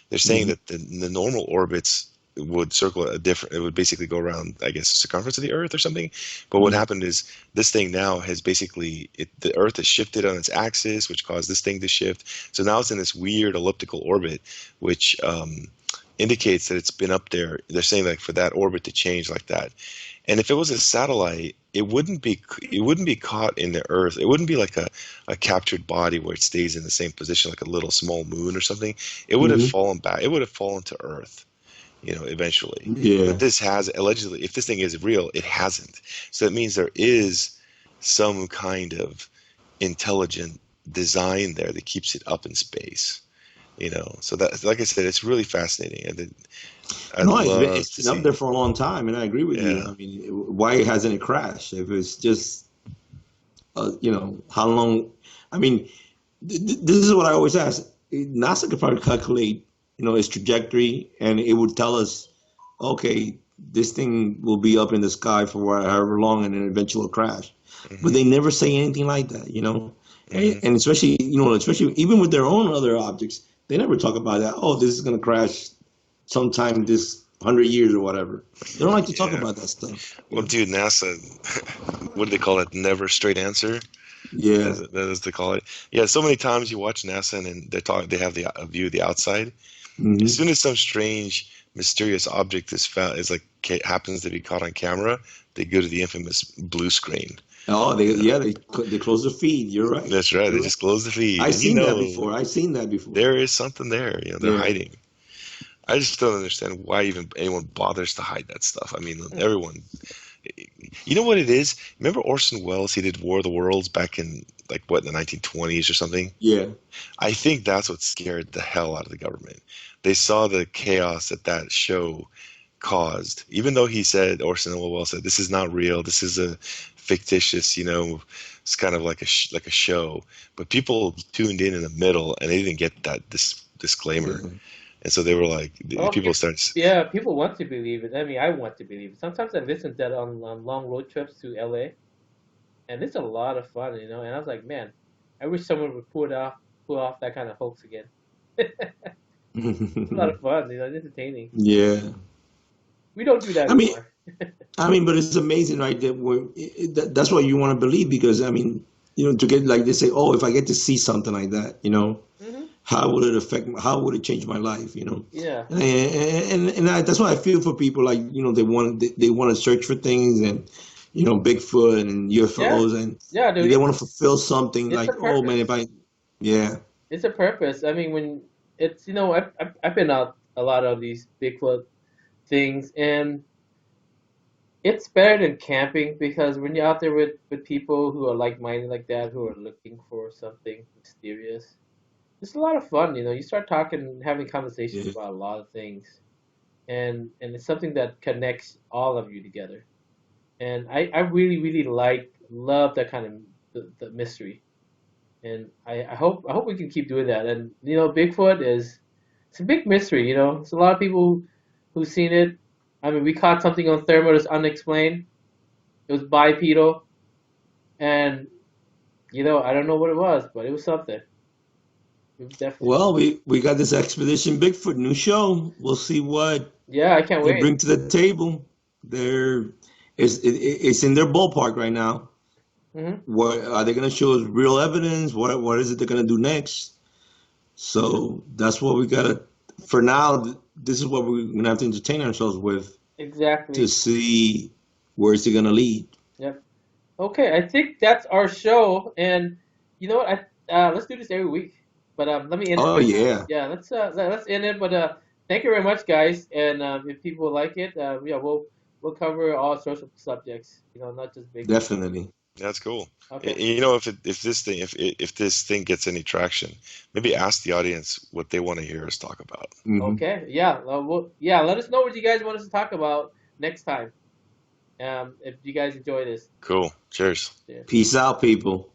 they're saying Hmm. that the normal orbits would circle a different, it would basically go around, I guess, the circumference of the Earth or something. But what Hmm. happened is this thing now has basically, the Earth has shifted on its axis, which caused this thing to shift. So now it's in this weird elliptical orbit, which indicates that it's been up there. They're saying like for that orbit to change like that. And if it was a satellite, it wouldn't be caught in the Earth. It wouldn't be like a captured body where it stays in the same position, like a little small moon or something. It would have Hmm. fallen back. It would have fallen to Earth, eventually. But Yeah. this has allegedly, if this thing is real, it hasn't. So that means there is some kind of intelligent design there that keeps it up in space. So that, like I said, it's really fascinating. I'd No, love it's to been up see. there for a long time, and I agree with you. Yeah. I mean, why hasn't it crashed? If it's just, how long? I mean, this is what I always ask. NASA could probably calculate, its trajectory, and it would tell us, okay, this thing will be up in the sky for however long, and then eventually will crash. But Hmm. they never say anything like that. Hmm. And especially even with their own other objects, they never talk about that. Oh, this is going to crash sometime this 100 years or whatever. They don't like to talk Yeah. about that stuff. Well, dude, NASA, what do they call it? Never straight answer. Yeah. That is they call it. Yeah, so many times you watch NASA and then they have a view of the outside. As Hmm. soon as some strange, mysterious object is found, happens to be caught on camera, they go to the infamous blue screen. Oh, You know, they close the feed. You're right. that's right. They You're right. just close the feed, I've and seen that before. I've seen that before. there is something there. They're Yeah. hiding. I just don't understand why even anyone bothers to hide that stuff. I mean, everyone. You know what it is? Remember Orson Welles? He did War of the Worlds back in like what, in the 1920s or something. Yeah. I think that's what scared the hell out of the government. They saw the chaos that show caused. Even though Orson Welles said, this is not real. This is a fictitious, it's kind of like like a show. But people tuned in the middle and they didn't get that disclaimer. Yeah. And so they were like, Oh, people people, start, yeah, people want to believe it. I mean, I want to believe it. Sometimes I listen to that on long road trips to LA, and it's a lot of fun, And I was like, man, I wish someone would pull off that kind of hoax again. It's a lot of fun, It's entertaining. Yeah. We don't do that I mean, anymore. but it's amazing, right? That's what you want to believe because I mean, to get like they say, oh, if I get to see something like that, Hmm. how would it affect? How would it change my life? Yeah, That's why I feel for people like they want to search for things and Bigfoot and yeah, UFOs and yeah, dude. they want to fulfill something It's like a oh man if purpose. I yeah. It's a purpose. I mean, when it's I've been out a lot of these Bigfoot things, and it's better than camping because when you're out there with people who are like-minded like that, who are looking for something mysterious, it's a lot of fun. You start talking, having conversations Yeah. about a lot of things, and it's something that connects all of you together. And I really, really love that kind of the mystery. And I hope we can keep doing that. And Bigfoot is it's a big mystery. It's a lot of people who've seen it. I mean, we caught something on thermal that's unexplained. It was bipedal, and I don't know what it was, but it was something. It was definitely Well, something. we got this Expedition Bigfoot new show. We'll see what Yeah, I can't they wait. bring to the table. It's in their ballpark right now. Hmm. What are they going to show us real evidence? What is it they're going to do next? So that's what we got to. For now, this is what we're going to have to entertain ourselves with to Exactly. see where it's going to lead. Yep. Okay, I think that's our show, and you know what? Let's do this every week. But let me end it Oh right now. yeah, Yeah, let's end it. But thank you very much, guys. And if people like it, yeah, we'll cover all sorts of subjects. Not just Bigfoot. definitely. that's cool. Okay. If this thing gets any traction, maybe ask the audience what they want to hear us talk about. Hmm. Okay. Yeah. Yeah. Let us know what you guys want us to talk about next time. If you guys enjoy this. Cool. Cheers. Yeah. Peace out, people.